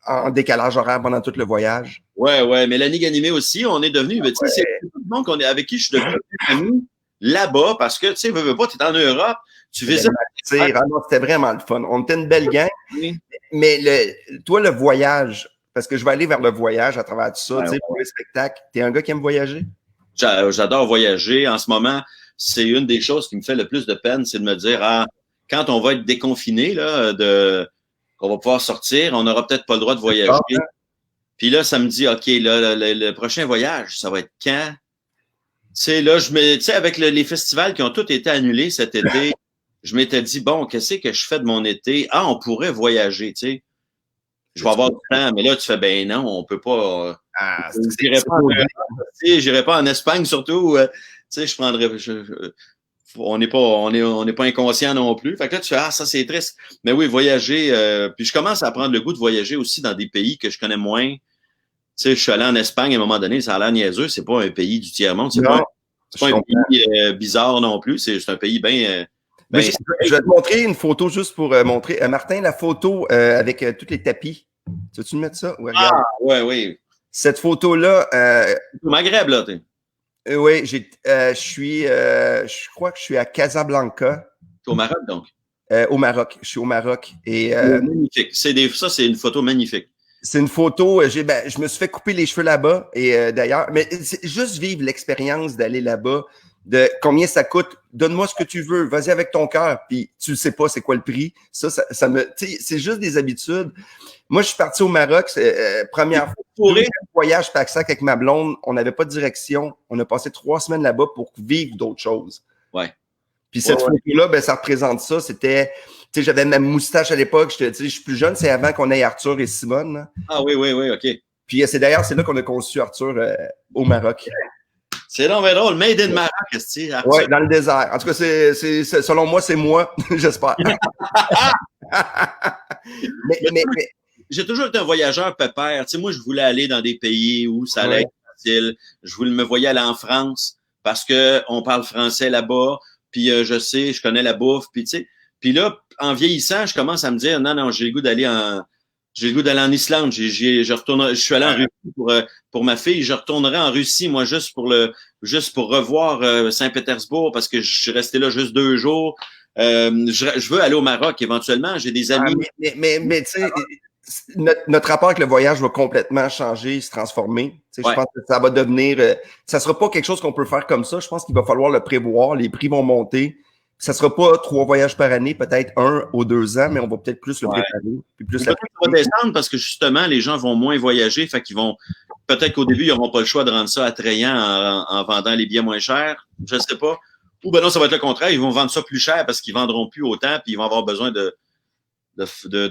en décalage horaire pendant tout le voyage. Ouais, Mélanie Ganimé aussi, on est devenus, tu sais, c'est tout le monde avec qui je suis devenu ami là-bas, parce que, tu sais, veux pas, tu es en Europe, tu visites. C'était vraiment le fun. On était une belle gang. Oui. Mais toi, le voyage, parce que je vais aller vers le voyage à travers tout ça, tu sais, pour les spectacles, t'es un gars qui aime voyager? J'adore voyager. En ce moment, c'est une des choses qui me fait le plus de peine, c'est de me dire, quand on va être déconfiné, là, qu'on va pouvoir sortir, on n'aura peut-être pas le droit de voyager. Puis là, ça me dit, OK, là, le prochain voyage, ça va être quand? Tu sais, là, avec les festivals qui ont tous été annulés cet été, je m'étais dit, bon, qu'est-ce que je fais de mon été? On pourrait voyager, tu sais. Je vais avoir du temps, mais là, tu fais, ben non, on peut pas. J'irai pas en Espagne, surtout. Tu sais, je prendrais. On n'est pas inconscient non plus. Fait que là, tu fais, ça, c'est triste. Mais oui, voyager. Puis je commence à prendre le goût de voyager aussi dans des pays que je connais moins. Tu sais, je suis allé en Espagne à un moment donné, ça a l'air niaiseux. C'est pas un pays du tiers-monde. C'est pas un pays bizarre non plus. C'est un pays bien. Je vais te montrer une photo juste pour montrer. Martin, la photo avec tous les tapis. Tu veux-tu me mettre ça? Ouais, regarde. Oui. Cette photo-là. Au Maghreb, là, oui, je crois que je suis à Casablanca. Au Maroc, donc? Au Maroc. Je suis au Maroc. Et, magnifique. Ça, c'est une photo magnifique. C'est une photo. Je me suis fait couper les cheveux là-bas. Et d'ailleurs, mais c'est juste vivre l'expérience d'aller là-bas, de combien ça coûte. Donne-moi ce que tu veux. Vas-y avec ton cœur. Puis tu ne sais pas c'est quoi le prix. Ça me. C'est juste des habitudes. Moi, je suis parti au Maroc, première fois, voyage pack-sac avec ma blonde. On n'avait pas de direction. On a passé 3 semaines là-bas pour vivre d'autres choses. Ouais. Puis cette photo-là, ça représente ça. C'était, tu sais, j'avais ma moustache à l'époque. Je suis plus jeune. C'est avant qu'on ait Arthur et Simone. Là. Ah oui, OK. Puis c'est là qu'on a conçu Arthur au Maroc. C'est donc bien drôle. Made in Maroc, oui, dans le désert. En tout cas, selon moi, c'est moi. J'espère. mais j'ai toujours été un voyageur pépère. Tu sais, moi, je voulais aller dans des pays où ça allait être facile. Je voulais me voyer aller en France parce que on parle français là-bas. Puis je connais la bouffe. Puis tu sais, puis là, en vieillissant, je commence à me dire non, j'ai le goût d'aller en Islande. Je suis allé en Russie pour ma fille. Je retournerai en Russie, moi, juste pour revoir Saint-Pétersbourg parce que je suis resté là juste 2 jours. Je veux aller au Maroc éventuellement. J'ai des amis. Mais tu sais. Notre rapport avec le voyage va complètement changer, se transformer. Je pense que ça va devenir... ça sera pas quelque chose qu'on peut faire comme ça. Je pense qu'il va falloir le prévoir. Les prix vont monter. Ça sera pas 3 voyages par année, peut-être 1 ou 2 ans, mais on va peut-être plus le préparer. Puis plus ça va descendre parce que justement, les gens vont moins voyager. Fait qu'ils vont... Peut-être qu'au début, ils n'auront pas le choix de rendre ça attrayant en vendant les billets moins chers. Je sais pas. Ou non, ça va être le contraire. Ils vont vendre ça plus cher parce qu'ils vendront plus autant puis ils vont avoir besoin de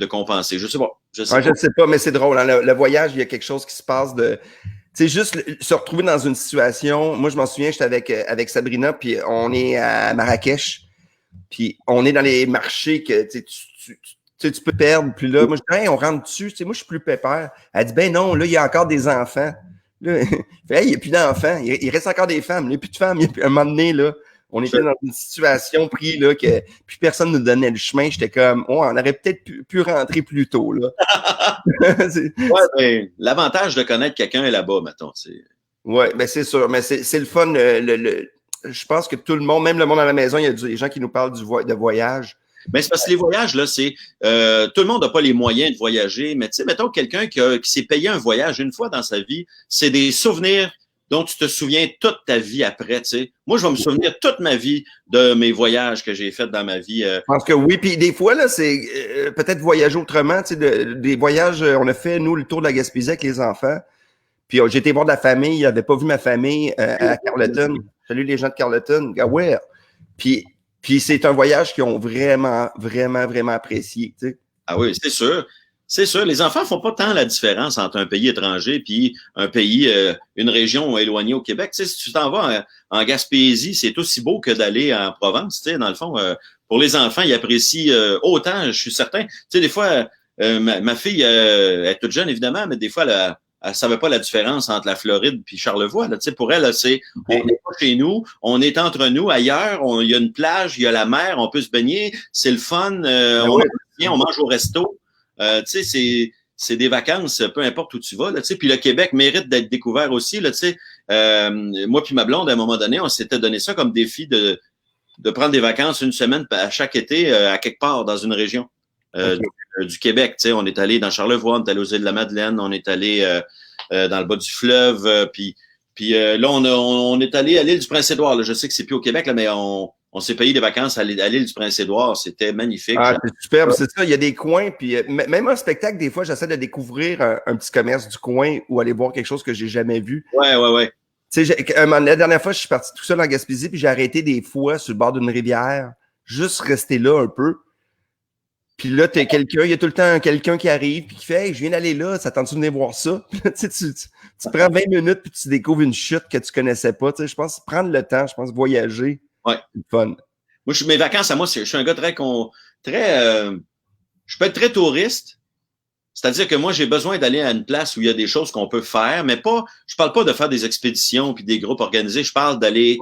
compenser. Je sais pas. Je sais pas, mais c'est drôle. Hein? Le voyage, il y a quelque chose qui se passe de... Tu sais, juste se retrouver dans une situation... Moi, je m'en souviens, j'étais avec Sabrina, puis on est à Marrakech, puis on est dans les marchés que tu peux perdre. Puis là, moi, je dis, hey, on rentre dessus. Tu sais, moi, je suis plus pépère. Elle dit, ben non, là, il y a encore des enfants. Là, hey, il n'y a plus d'enfants. Il reste encore des femmes. Il n'y a plus de femmes. Un moment donné, là, on était dans une situation pris là que plus personne ne nous donnait le chemin. J'étais comme, on aurait peut-être pu rentrer plus tôt là. Mais l'avantage de connaître quelqu'un est là-bas, mettons. Oui, ben c'est sûr. Mais c'est le fun. Je pense que tout le monde, même le monde à la maison, il y a des gens qui nous parlent de voyage. Mais c'est parce que les voyages, là, c'est tout le monde n'a pas les moyens de voyager. Mais tu sais, mettons quelqu'un qui s'est payé un voyage une fois dans sa vie, c'est des souvenirs dont tu te souviens toute ta vie après, tu sais. Moi, je vais me souvenir toute ma vie de mes voyages que j'ai faits dans ma vie. Je pense que oui, puis des fois, là, c'est peut-être voyager autrement, tu sais, des voyages, on a fait, nous, le tour de la Gaspésie avec les enfants, puis j'ai été voir de la famille, ils n'avaient pas vu ma famille à Carleton. Salut les gens de Carleton, ouais. Puis c'est un voyage qu'ils ont vraiment, vraiment, vraiment apprécié, tu sais. Ah oui, c'est sûr. C'est sûr, les enfants font pas tant la différence entre un pays étranger puis un pays, une région éloignée au Québec. Tu sais, si tu t'en vas en Gaspésie, c'est aussi beau que d'aller en Provence. Tu sais, dans le fond, pour les enfants, ils apprécient autant, je suis certain. Tu sais, des fois, ma fille, elle est toute jeune, évidemment, mais des fois, elle savait pas la différence entre la Floride puis Charlevoix. Là. Tu sais, pour elle, là, on n'est pas chez nous, on est entre nous, ailleurs, il y a une plage, il y a la mer, on peut se baigner, c'est le fun, on mange au resto. Tu sais, c'est des vacances, peu importe où tu vas. Là, tu sais, puis le Québec mérite d'être découvert aussi. Là, tu sais, moi puis ma blonde, à un moment donné, on s'était donné ça comme défi de prendre des vacances une semaine à chaque été à quelque part dans une région du Québec. Tu sais, on est allé dans Charlevoix, on est allé aux Îles-de-la-Madeleine, on est allé dans le bas du fleuve, puis là, on est allé à l'île du Prince-Édouard. Là. Je sais que c'est plus au Québec, là, mais on s'est payé des vacances à l'île du Prince-Édouard. C'était magnifique. Ah, c'est superbe, c'est ça. Il y a des coins, puis même un spectacle, des fois, j'essaie de découvrir un petit commerce du coin ou aller voir quelque chose que j'ai jamais vu. Ouais. Tu sais, la dernière fois, je suis parti tout seul en Gaspésie, puis j'ai arrêté des fois sur le bord d'une rivière, juste rester là un peu. Puis là, il y a tout le temps quelqu'un qui arrive puis qui fait « Hey, je viens d'aller là, ça tente-tu de venir voir ça? » Puis là, tu prends 20 minutes puis tu découvres une chute que tu connaissais pas. Tu sais, je pense prendre le temps, je pense voyager, c'est fun. Moi, mes vacances à moi, je suis un gars je peux être très touriste. C'est-à-dire que moi, j'ai besoin d'aller à une place où il y a des choses qu'on peut faire, mais je parle pas de faire des expéditions puis des groupes organisés. Je parle d'aller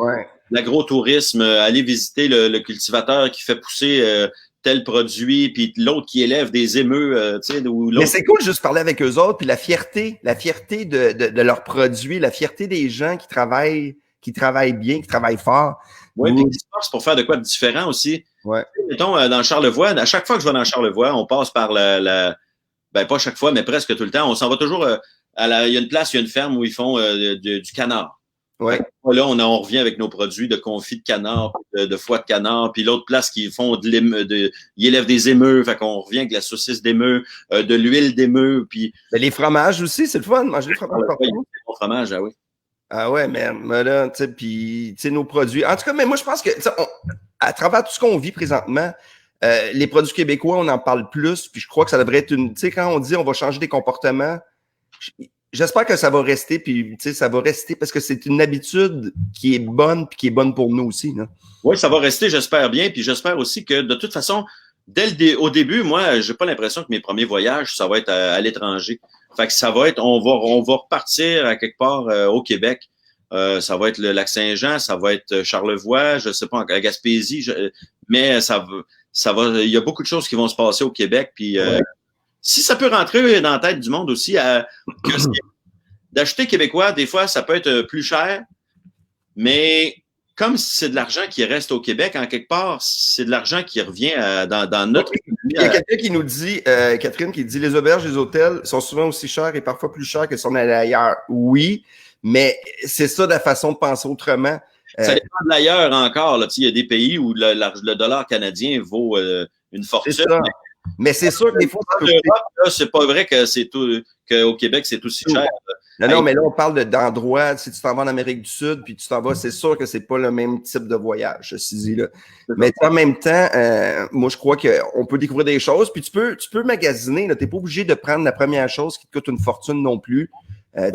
l'agro-tourisme, aller visiter le cultivateur qui fait pousser tel produit, puis l'autre qui élève des émeux, tu sais. Mais c'est cool juste parler avec eux autres, puis la fierté de leurs produits, la fierté des gens qui travaillent bien, qui travaillent fort. Oui, puis qui se forcent pour faire de quoi de différent aussi. Ouais. Mettons, dans Charlevoix, à chaque fois que je vais dans Charlevoix, on passe par ben pas chaque fois, mais presque tout le temps, on s'en va toujours il y a une place, il y a une ferme où ils font du canard. Ouais. Là, on revient avec nos produits de confit de canard, de foie de canard, puis l'autre place qui font ils élèvent des émeux, fait qu'on revient avec la saucisse d'émeu, de l'huile d'émeu, puis les fromages aussi, c'est le fun, manger des fromages partout. Bon fromage, ah oui. Ah ouais, mais là, tu sais, puis tu sais, nos produits. En tout cas, mais moi, je pense que à travers tout ce qu'on vit présentement, les produits québécois, on en parle plus, puis je crois que ça devrait être tu sais, quand on dit on va changer des comportements, j'espère que ça va rester, puis tu sais, ça va rester parce que c'est une habitude qui est bonne, puis qui est bonne pour nous aussi. Là. Oui, ça va rester, j'espère bien, puis j'espère aussi que de toute façon, au début, moi, j'ai pas l'impression que mes premiers voyages, ça va être à l'étranger. Fait que ça va être, on va repartir à quelque part au Québec. Ça va être le Lac-Saint-Jean, ça va être Charlevoix, je sais pas, à Gaspésie, mais ça va, il y a beaucoup de choses qui vont se passer au Québec, puis si ça peut rentrer dans la tête du monde aussi, que d'acheter québécois, des fois, ça peut être plus cher, mais comme c'est de l'argent qui reste au Québec, en quelque part, c'est de l'argent qui revient dans notre économie. Il y a quelqu'un qui nous dit, Catherine, qui dit les auberges, les hôtels sont souvent aussi chers et parfois plus chers que si on allait ailleurs. Oui, mais c'est ça la façon de penser autrement. Ça dépend de l'ailleurs encore. Là. Il y a des pays où le dollar canadien vaut une fortune. Mais c'est sûr que des fois, c'est pas vrai que qu'au Québec, c'est aussi cher. Non, mais là, on parle d'endroits. Si tu t'en vas en Amérique du Sud, puis tu t'en vas, c'est sûr que c'est pas le même type de voyage, ceci dit là. Mais en même temps, moi, je crois qu'on peut découvrir des choses, puis tu peux magasiner. Tu n'es pas obligé de prendre la première chose qui te coûte une fortune non plus.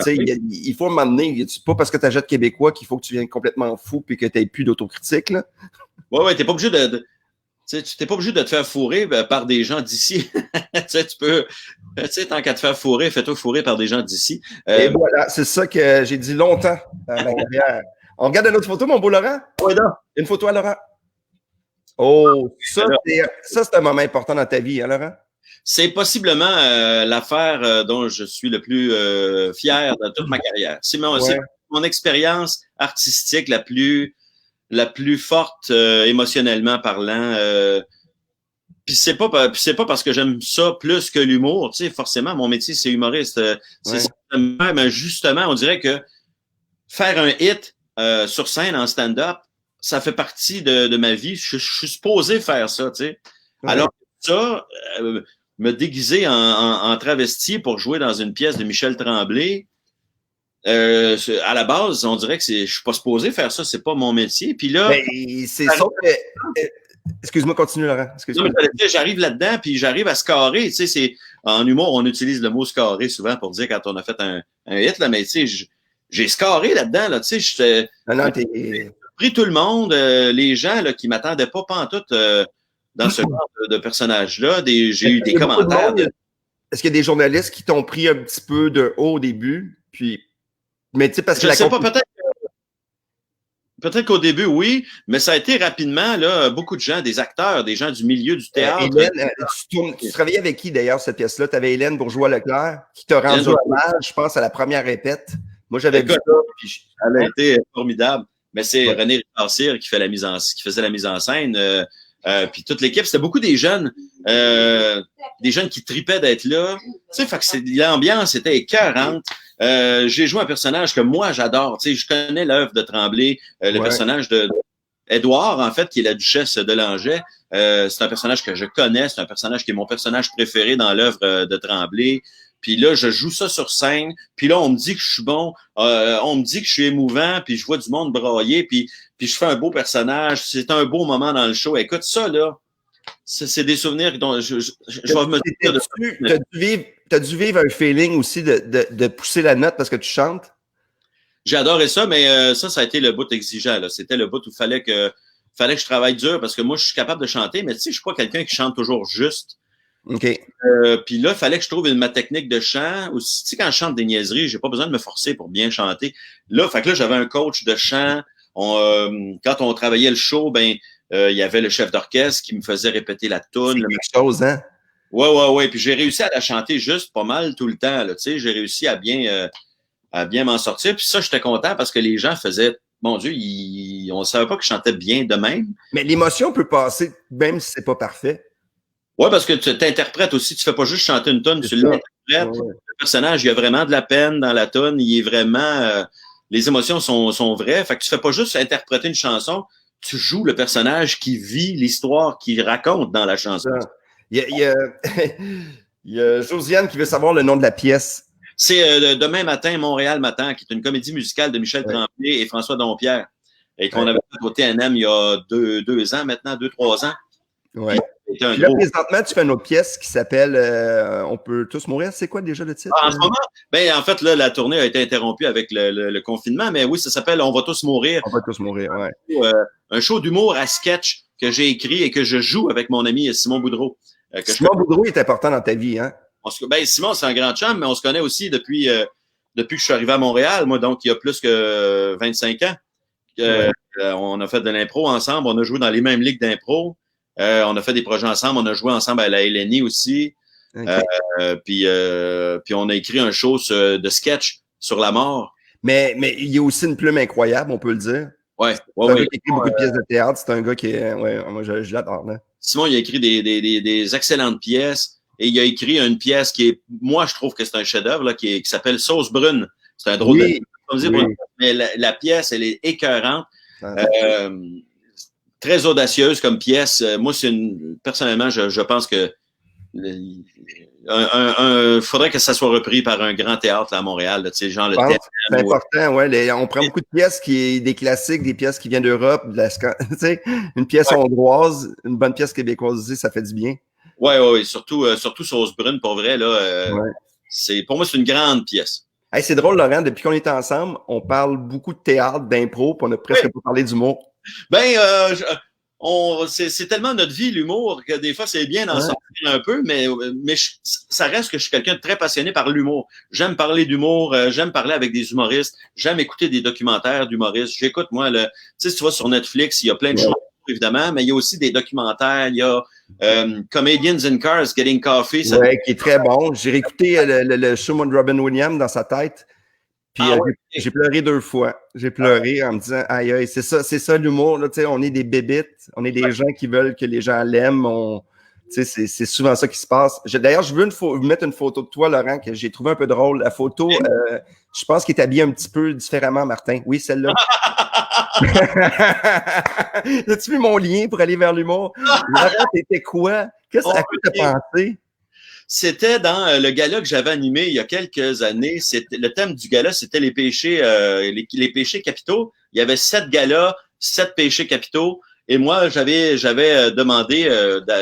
Il faut m'amener. C'est pas parce que tu achètes québécois qu'il faut que tu viennes complètement fou puis que tu n'aies plus d'autocritique. Oui, t'es pas obligé tu n'es pas obligé de te faire fourrer par des gens d'ici. Tu peux, tant qu'à te faire fourrer, fais-toi fourrer par des gens d'ici. Et voilà, c'est ça que j'ai dit longtemps dans ma carrière. On regarde une autre photo, mon beau Laurent? Oui, non. Une photo à Laurent. Oh, ça, c'est un moment important dans ta vie, hein, Laurent? C'est possiblement l'affaire dont je suis le plus fier de toute ma carrière. C'est mon expérience artistique la plus forte émotionnellement parlant. Puis c'est pas parce que j'aime ça plus que l'humour, tu sais, forcément mon métier c'est humoriste. Mais justement, on dirait que faire un hit sur scène en stand-up, ça fait partie de ma vie. Je suis supposé faire ça, tu sais. Ouais. Alors ça, me déguiser en travesti pour jouer dans une pièce de Michel Tremblay. À la base, on dirait que je suis pas supposé faire ça, c'est pas mon métier. Puis là, c'est ça que excuse-moi, continue Laurent. Non, mais j'arrive là-dedans, puis j'arrive à scorer. Tu sais, en humour, on utilise le mot scorer souvent pour dire quand on a fait un hit, là, mais tu sais, j'ai scoré là-dedans, là, tu sais, j'ai pris tout le monde, les gens là, qui m'attendaient pas pantoute dans ce genre de personnage-là. J'ai eu des commentaires. Est-ce qu'il y a des journalistes qui t'ont pris un petit peu de haut au début? Puis, mais tu sais, parce que je sais pas, peut-être qu'au début, oui, mais ça a été rapidement, là, beaucoup de gens, des acteurs, des gens du milieu du théâtre. Hélène, tu travaillais avec qui d'ailleurs cette pièce-là? Tu avais Hélène Bourgeois-Leclerc qui t'a rendu hommage, je pense, à la première répète. Moi, j'avais vu ça. Puis elle a été formidable. Mais c'est René Richard-Cyr qui faisait la mise en scène. Puis toute l'équipe, c'était beaucoup des jeunes qui tripaient d'être là. Tu sais, fait que l'ambiance était écœurante. J'ai joué un personnage que moi j'adore. Tu sais, je connais l'œuvre de Tremblay, le personnage de Édouard, en fait, qui est la duchesse de Langeais. C'est un personnage que je connais, c'est un personnage qui est mon personnage préféré dans l'œuvre de Tremblay. Puis là, je joue ça sur scène. Puis là, on me dit que je suis bon, on me dit que je suis émouvant, puis je vois du monde brailler, puis je fais un beau personnage. C'est un beau moment dans le show. Écoute, ça, là, c'est des souvenirs dont je vais me dire. T'as dû vivre un feeling aussi de pousser la note parce que tu chantes? J'ai adoré ça, mais ça a été le bout exigeant. Là. C'était le bout où il fallait que je travaille dur parce que moi, je suis capable de chanter, mais tu sais, je suis pas quelqu'un qui chante toujours juste. OK. Puis là, il fallait que je trouve ma technique de chant. Tu sais, quand je chante des niaiseries, j'ai pas besoin de me forcer pour bien chanter. Là, j'avais un coach de chant. Quand on travaillait le show, il y avait le chef d'orchestre qui me faisait répéter la toune. C'est quelque chose, hein? Ouais. Puis j'ai réussi à la chanter juste pas mal tout le temps. Là, tu sais, j'ai réussi à bien m'en sortir. Puis ça, j'étais content parce que les gens faisaient, mon Dieu, on savait pas que je chantais bien de même. Mais l'émotion peut passer même si c'est pas parfait. Ouais, parce que tu t'interprètes aussi. Tu fais pas juste chanter une tonne, tu l'interprètes. Ouais. Le personnage, il y a vraiment de la peine dans la tonne. Il est vraiment... les émotions sont vraies. Fait que tu fais pas juste interpréter une chanson. Tu joues le personnage qui vit l'histoire qu'il raconte dans la chanson. Il y a Josiane qui veut savoir le nom de la pièce. C'est Demain matin, Montréal matin, qui est une comédie musicale de Michel Tremblay et François Dompierre. Et qu'on avait fait au TNM il y a 2 ans maintenant, 2-3 ans. Ouais. Là, présentement, tu fais une autre pièce qui s'appelle On peut tous mourir. C'est quoi déjà le titre? En ce moment, en fait, là, la tournée a été interrompue avec le confinement, mais oui, ça s'appelle On va tous mourir. On va tous mourir, ouais. Un show d'humour à sketch que j'ai écrit et que je joue avec mon ami Simon Boudreau. Simon Boudreau est important dans ta vie, hein? Simon, c'est un grand chum, mais on se connaît aussi depuis que je suis arrivé à Montréal, moi, donc il y a plus que 25 ans. On a fait de l'impro ensemble, on a joué dans les mêmes ligues d'impro. On a fait des projets ensemble, on a joué ensemble à la LNI aussi. Okay. Puis on a écrit un show de sketch sur la mort. Mais il y a aussi une plume incroyable, on peut le dire. Ouais. C'est un gars qui écrit beaucoup de pièces de théâtre. C'est un gars qui est... moi, je l'adore. Là. Simon, il a écrit des excellentes pièces. Et il a écrit une pièce qui est... Moi, je trouve que c'est un chef-d'œuvre qui s'appelle Sauce brune. C'est un drôle de... Mais la pièce, elle est écœurante. Très audacieuse comme pièce. Moi, personnellement, je pense que faudrait que ça soit repris par un grand théâtre là, à Montréal. Là, genre le théâtre. C'est important, ouais. On prend beaucoup de pièces des classiques, des pièces qui viennent d'Europe, une pièce hongroise, une bonne pièce québécoise aussi, ça fait du bien. Ouais. Surtout Sauce brune, pour vrai, là. Pour moi, c'est une grande pièce. Hey, c'est drôle, Laurent, depuis qu'on est ensemble, on parle beaucoup de théâtre, d'impro, puis on a presque pas parlé d'humour. C'est tellement notre vie, l'humour, que des fois, c'est bien d'en sortir un peu, mais ça reste que je suis quelqu'un de très passionné par l'humour. J'aime parler d'humour, j'aime parler avec des humoristes, j'aime écouter des documentaires d'humoristes. J'écoute, moi, tu sais, si tu vas sur Netflix, il y a plein de choses, évidemment, mais il y a aussi des documentaires, il y a Comedians in Cars Getting Coffee. Oui, qui est très bon. J'ai réécouté le show de Robin Williams dans sa tête. Puis j'ai pleuré 2 fois. J'ai pleuré en me disant aïe, c'est ça l'humour. Là, on est des bébites, on est des gens qui veulent que les gens l'aiment. C'est souvent ça qui se passe. D'ailleurs, je veux vous mettre une photo de toi, Laurent, que j'ai trouvé un peu drôle. La photo, je pense qu'il est habillé un petit peu différemment, Martin. Oui, celle-là. As-tu vu mon lien pour aller vers l'humour? Laurent, t'étais quoi? À quoi t'as pensé? C'était dans le gala que j'avais animé il y a quelques années. Le thème du gala, c'était les péchés capitaux. Il y avait 7 galas, 7 péchés capitaux. Et moi, j'avais demandé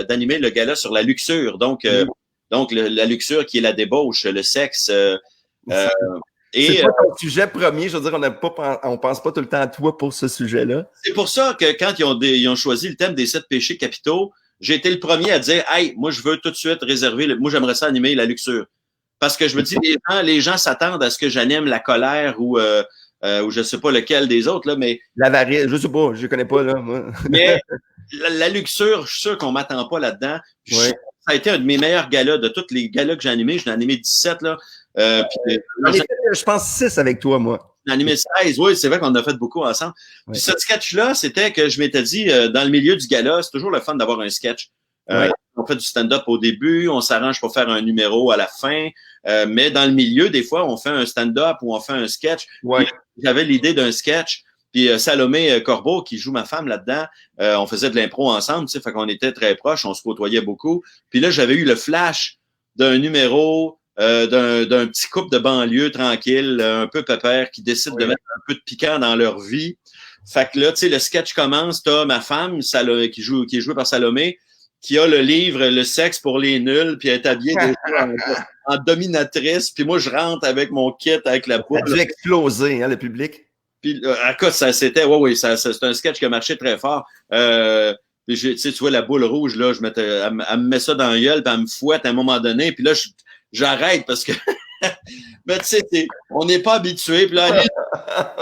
d'animer le gala sur la luxure. Donc Donc, la luxure qui est la débauche, le sexe. C'est pas ton sujet premier. Je veux dire, on pense pas tout le temps à toi pour ce sujet-là. C'est pour ça que quand ils ont choisi le thème des 7 péchés capitaux, j'ai été le premier à dire, hey, moi, je veux tout de suite réserver, moi, j'aimerais ça animer la luxure. Parce que je me dis, les gens s'attendent à ce que j'anime la colère ou je sais pas lequel des autres, là, mais. L'avarice, je sais pas, je connais pas, là, moi. Mais la luxure, je suis sûr qu'on m'attend pas là-dedans. Ouais. Ça a été un de mes meilleurs galas, de tous les galas que j'ai animés. J'en ai animé 17, là. Je pense 6 avec toi, moi. J'en ai animé 16, oui, c'est vrai qu'on a fait beaucoup ensemble. Ouais. Puis ce sketch-là, c'était que je m'étais dit, dans le milieu du gala, c'est toujours le fun d'avoir un sketch. On fait du stand-up au début, on s'arrange pour faire un numéro à la fin, mais dans le milieu, des fois, on fait un stand-up ou on fait un sketch. Ouais. J'avais l'idée d'un sketch, puis Salomé Corbeau, qui joue ma femme là-dedans, on faisait de l'impro ensemble, tu sais, fait qu'on était très proches, on se côtoyait beaucoup. Puis là, j'avais eu le flash d'un numéro d'un petit couple de banlieue tranquille, un peu pépère, qui décide de mettre un peu de piquant dans leur vie. Fait que là, tu sais, le sketch commence, t'as ma femme, qui est jouée par Salomé, qui a le livre Le sexe pour les nuls, puis elle est habillée en dominatrice, puis moi, je rentre avec mon kit, avec la poule. Ça a dû exploser, hein, le public. Puis, à cause, c'est un sketch qui a marché très fort. Tu vois, la boule rouge, là, elle me met ça dans la gueule, puis elle me fouette à un moment donné, puis là, j'arrête parce que mais tu sais, on n'est pas habitué. Puis là,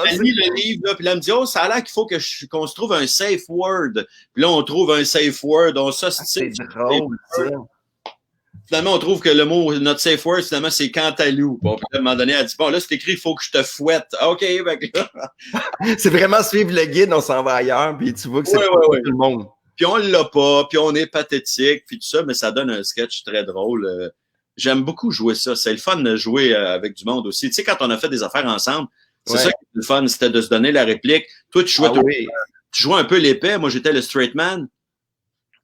elle lit le livre, là, puis là, elle me dit, oh, ça a l'air qu'il faut qu'on se trouve un safe word. Puis là, on trouve un safe word. C'est drôle, ça. Finalement, on trouve que le mot, notre safe word, finalement, c'est Cantalou. Bon, puis à un moment donné, elle dit, bon, là, c'est écrit, il faut que je te fouette. OK, ben là. C'est vraiment suivre le guide, on s'en va ailleurs, puis tu vois que c'est pas tout le monde. Puis on l'a pas, puis on est pathétique, puis tout ça, mais ça donne un sketch très drôle. J'aime beaucoup jouer ça. C'est le fun de jouer avec du monde aussi. Tu sais, quand on a fait des affaires ensemble, c'est ça qui est le fun, c'était de se donner la réplique. Toi, tu jouais un peu l'épais. Moi, j'étais le straight man. Tu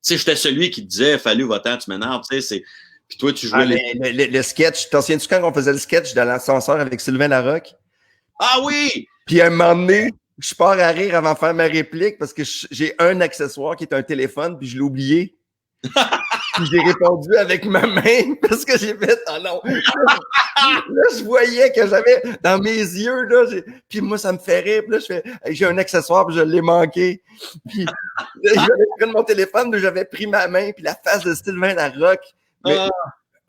sais, j'étais celui qui te disait, fallu, va-t'en, tu m'énerves. Tu sais, puis toi, tu jouais le sketch. T'en souviens-tu quand on faisait le sketch dans l'ascenseur avec Sylvain Larocque? Ah oui! Puis à un moment donné, je pars à rire avant de faire ma réplique parce que j'ai un accessoire qui est un téléphone, puis je l'ai oublié. Puis j'ai répondu avec ma main parce que j'ai fait « Oh non! » Là, je voyais que j'avais dans mes yeux, là, puis moi, ça me fait rire. Puis là, je fais « J'ai un accessoire, puis je l'ai manqué. » Puis là, j'avais pris mon téléphone, mais j'avais pris ma main, puis la face de Sylvain Larocque.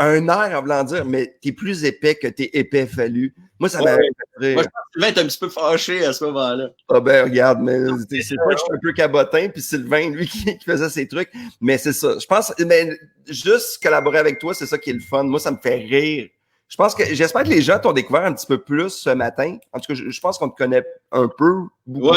Un air en voulant dire « Mais t'es plus épais que t'es épais fallu. » Moi, ça m'a fait rire. Moi, je pense que Sylvain est un petit peu fâché à ce moment-là. Ah ben, regarde, mais c'est pas que je suis un peu cabotin, puis Sylvain, lui, qui faisait ses trucs. Mais c'est ça. Je pense, mais juste collaborer avec toi, c'est ça qui est le fun. Moi, ça me fait rire. J'espère que les gens t'ont découvert un petit peu plus ce matin. En tout cas, je pense qu'on te connaît un peu. Beaucoup,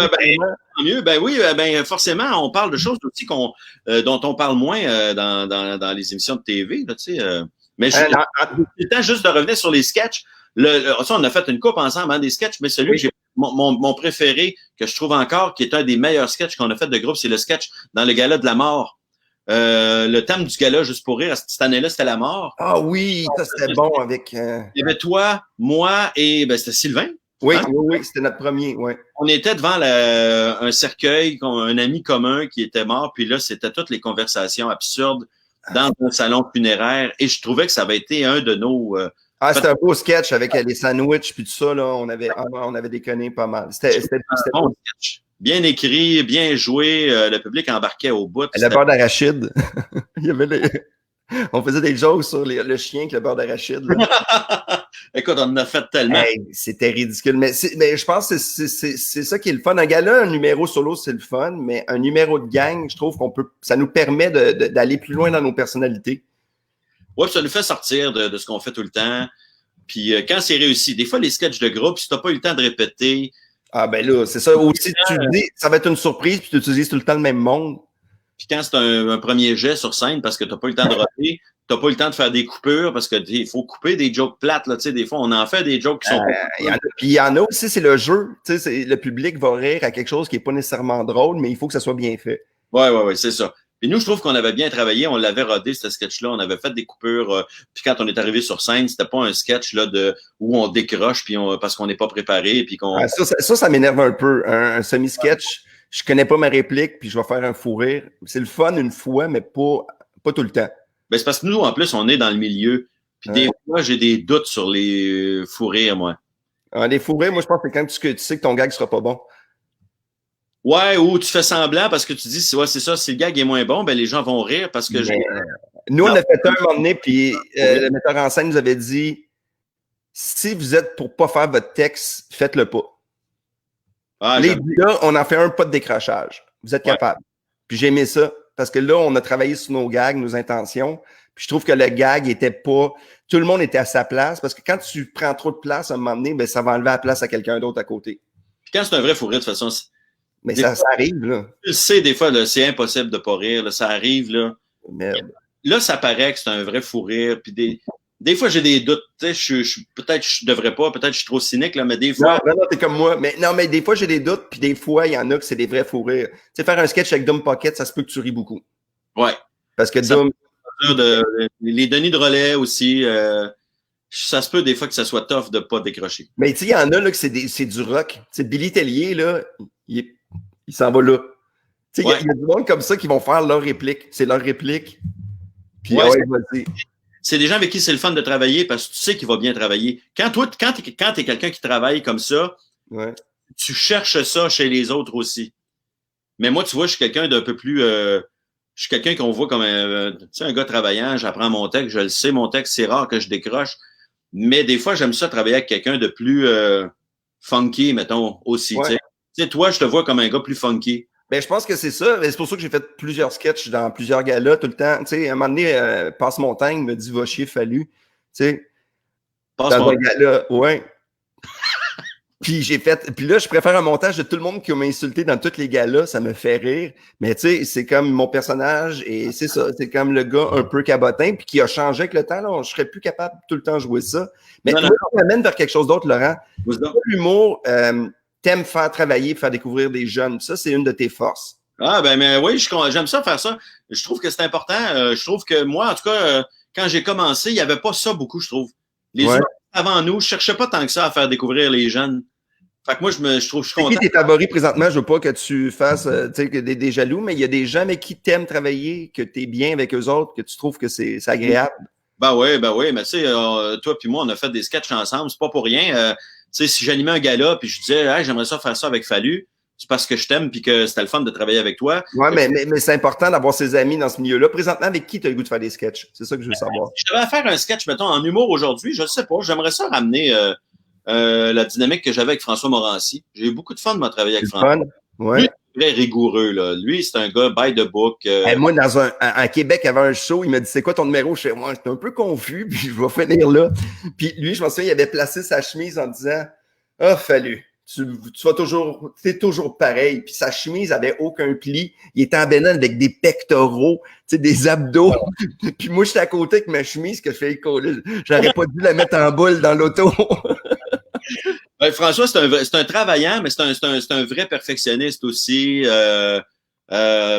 mieux. Ben oui, forcément, on parle de choses aussi dont on parle moins dans les émissions de TV, là, tu sais. Mais c'est le temps juste de revenir sur les sketchs. Ça, on a fait une coupe ensemble, hein, des sketchs, mais celui que j'ai mon préféré, que je trouve encore, qui est un des meilleurs sketchs qu'on a fait de groupe, c'est le sketch dans le gala de la mort. Le thème du gala, juste pour rire, cette année-là, c'était la mort. Ah oui, ça c'était bon avec... Il y avait toi, moi et c'était Sylvain. Oui, hein? oui, c'était notre premier, ouais. On était devant un cercueil, un ami commun qui était mort, puis là, c'était toutes les conversations absurdes dans un salon funéraire, et je trouvais que ça avait été un de nos... c'était un beau sketch avec les sandwichs puis tout ça, là, on avait déconné pas mal. C'était un bon sketch. Bien écrit, bien joué, le public embarquait au bout. Le beurre d'arachide. Il y avait on faisait des jokes sur le chien avec le beurre d'arachide. Écoute, on en a fait tellement. Hey, c'était ridicule. Mais je pense que c'est ça qui est le fun. Un gala, un numéro solo, c'est le fun, mais un numéro de gang, je trouve ça nous permet d'aller plus loin dans nos personnalités. Oui, ça nous fait sortir de ce qu'on fait tout le temps. Puis quand c'est réussi, des fois, les sketchs de groupe, si tu n'as pas eu le temps de répéter. Ah ben là, c'est ça. Aussi, tu dis, ça va être une surprise, puis tu utilises tout le temps le même monde. Puis quand c'est un premier jet sur scène parce que tu n'as pas eu le temps de roter, tu n'as pas eu le temps de faire des coupures parce qu'il faut couper des jokes plates. Là, des fois, on en fait des jokes qui sont puis il y en a aussi, c'est le jeu. Le public va rire à quelque chose qui n'est pas nécessairement drôle, mais il faut que ça soit bien fait. Oui, c'est ça. Et nous, je trouve qu'on avait bien travaillé, on l'avait rodé, ce sketch-là, on avait fait des coupures. Puis quand on est arrivé sur scène, c'était pas un sketch là où on décroche puis parce qu'on n'est pas préparé. Puis qu'on... ça m'énerve un peu. Un semi-sketch, je connais pas ma réplique, puis je vais faire un fou rire. C'est le fun une fois, mais pas tout le temps. Ben, c'est parce que nous, en plus, on est dans le milieu. Puis des fois, j'ai des doutes sur les fous rires, moi. Les fous rires, moi, je pense que quand tu sais que ton gag sera pas bon. Ouais, ou tu fais semblant parce que tu dis, ouais, c'est ça, si le gag est moins bon, ben les gens vont rire parce que nous, on a fait un moment donné, puis le metteur en scène nous avait dit, si vous êtes pour pas faire votre texte, faites-le pas. Les là, on a fait un pas de décrochage. Vous êtes capable. Puis j'ai aimé ça parce que là, on a travaillé sur nos gags, nos intentions. Puis je trouve que le gag était pas... Tout le monde était à sa place parce que quand tu prends trop de place, à un moment donné, ben, ça va enlever la place à quelqu'un d'autre à côté. Puis quand c'est un vrai fou rire, de toute façon... Mais ça arrive, là. Tu sais, des fois, c'est impossible de pas rire. Là, ça arrive, là. Merde. Là, ça paraît que c'est un vrai fou rire. Puis des fois, j'ai des doutes. Tu sais, peut-être je devrais pas, peut-être je suis trop cynique, là, mais des fois... Non, t'es comme moi. Mais des fois, j'ai des doutes, puis des fois, il y en a que c'est des vrais fous rires. Tu sais, faire un sketch avec Dom Pocket, ça se peut que tu ris beaucoup. Ouais. Parce que Dom... les Denis de Relais aussi... ça se peut des fois que ça soit tough de pas décrocher. Mais tu sais, il y en a là que c'est du rock. Tu sais, Billy Tellier, là, il s'en va là. Tu sais, il y a du monde comme ça qui vont faire leur réplique. C'est leur réplique. Puis, vas-y. C'est des gens avec qui c'est le fun de travailler parce que tu sais qu'il va bien travailler. Quand t'es quelqu'un qui travaille comme ça, tu cherches ça chez les autres aussi. Mais moi, tu vois, je suis quelqu'un d'un peu plus... je suis quelqu'un qu'on voit comme un gars travaillant. J'apprends mon texte, je le sais, mon texte, c'est rare que je décroche. Mais des fois, j'aime ça travailler avec quelqu'un de plus funky, mettons, aussi. Tu sais, toi, je te vois comme un gars plus funky. Ben, je pense que c'est ça. C'est pour ça que j'ai fait plusieurs sketchs dans plusieurs galas tout le temps. Tu sais, à un moment donné, Passe-Montagne me dit « Va chier, Fallu ». Tu sais, dans un gala, ouais. Puis là, je préfère un montage de tout le monde qui m'a insulté dans tous les galas, ça me fait rire. Mais tu sais, c'est comme mon personnage et c'est ça, c'est comme le gars un peu cabotin puis qui a changé avec le temps. Là, je serais plus capable de tout le temps jouer ça. Mais moi, on m'amène vers quelque chose d'autre, Laurent. L'humour, t'aimes faire travailler, faire découvrir des jeunes. Ça, c'est une de tes forces. Ah, ben, mais oui, j'aime ça faire ça. Je trouve que c'est important. Je trouve que moi, en tout cas, quand j'ai commencé, il n'y avait pas ça beaucoup, je trouve. Les humoristes avant nous, je cherchais pas tant que ça à faire découvrir les jeunes. Fait que moi, je trouve que je suis content. C'est qui tes favoris présentement? Je veux pas que tu fasses des jaloux, mais il y a des gens avec qui t'aimes travailler, que tu es bien avec eux autres, que tu trouves que c'est agréable. Ben oui, mais tu sais, toi puis moi, on a fait des sketchs ensemble, c'est pas pour rien. Tu sais, si j'animais un gala puis je disais hey, j'aimerais ça faire ça avec Fallu, c'est parce que je t'aime puis que c'était le fun de travailler avec toi. Ouais, mais c'est important d'avoir ses amis dans ce milieu-là. Présentement, avec qui tu as le goût de faire des sketchs? C'est ça que je veux savoir. Si je devais faire un sketch, mettons, en humour aujourd'hui, je sais pas, j'aimerais ça ramener la dynamique que j'avais avec François Morancy. J'ai eu beaucoup de fun de travailler avec François. Ouais. Lui, très rigoureux, là. Lui, c'est un gars by the book. Moi, à Québec, avant un show, il m'a dit c'est quoi ton numéro? Je suis moi, j'étais un peu confus, puis je vais finir là. Puis lui, je me souviens, il avait placé sa chemise en disant ah, Fallu, tu vas toujours, t'es toujours pareil. Puis sa chemise avait aucun pli. Il était en bénin avec des pectoraux, tu sais, des abdos. Puis moi, j'étais à côté avec ma chemise que je fais écoler. J'aurais pas dû la mettre en boule dans l'auto. Ben, François, c'est un travaillant, mais c'est un vrai perfectionniste aussi.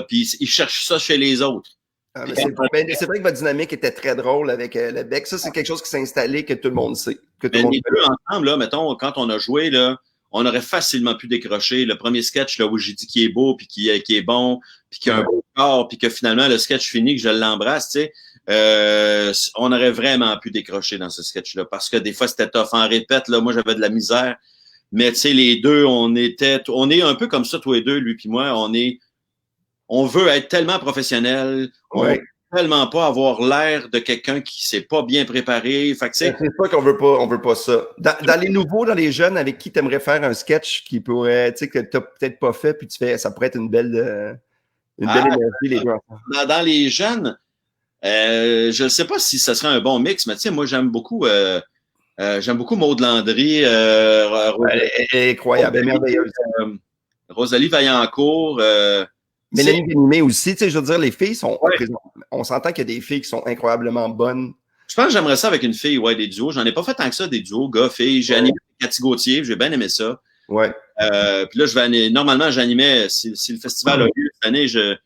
Puis il cherche ça chez les autres. Ah, c'est vrai que votre dynamique était très drôle avec le bec. Ça, c'est quelque chose qui s'est installé que tout le monde sait. Que tout le monde les deux ensemble, là, mettons, quand on a joué, là, on aurait facilement pu décrocher le premier sketch là, où j'ai dit qu'il est beau, puis qu'il est bon, puis qu'il a un beau corps, puis que finalement, le sketch finit, que je l'embrasse, tu sais. On aurait vraiment pu décrocher dans ce sketch-là parce que des fois, c'était tough. En répète, là, moi, j'avais de la misère. Mais tu sais, les deux, on est un peu comme ça, tous les deux, lui puis moi. On veut être tellement professionnel. On veut tellement pas avoir l'air de quelqu'un qui s'est pas bien préparé. Fait que c'est pas qu'on veut pas ça. Dans les nouveaux, dans les jeunes, avec qui tu aimerais faire un sketch qui pourrait, tu sais, que tu n'as peut-être pas fait, puis tu fais, ça pourrait être une belle énergie, les deux ensemble. Dans les jeunes, je ne sais pas si ce serait un bon mix, mais tu sais, moi, j'aime beaucoup Maud Landry. Elle est incroyable, elle est merveilleuse. Rosalie Vaillancourt. Mélanie Ganimé aussi, tu sais, je veux dire, les filles sont... On s'entend qu'il y a des filles qui sont incroyablement bonnes. Je pense que j'aimerais ça avec une fille, des duos. J'en ai pas fait tant que ça, des duos, gars, filles. J'ai animé Cathy Gauthier, j'ai bien aimé ça. Ouais. Puis là, normalement, j'animais, si le festival a lieu cette année, je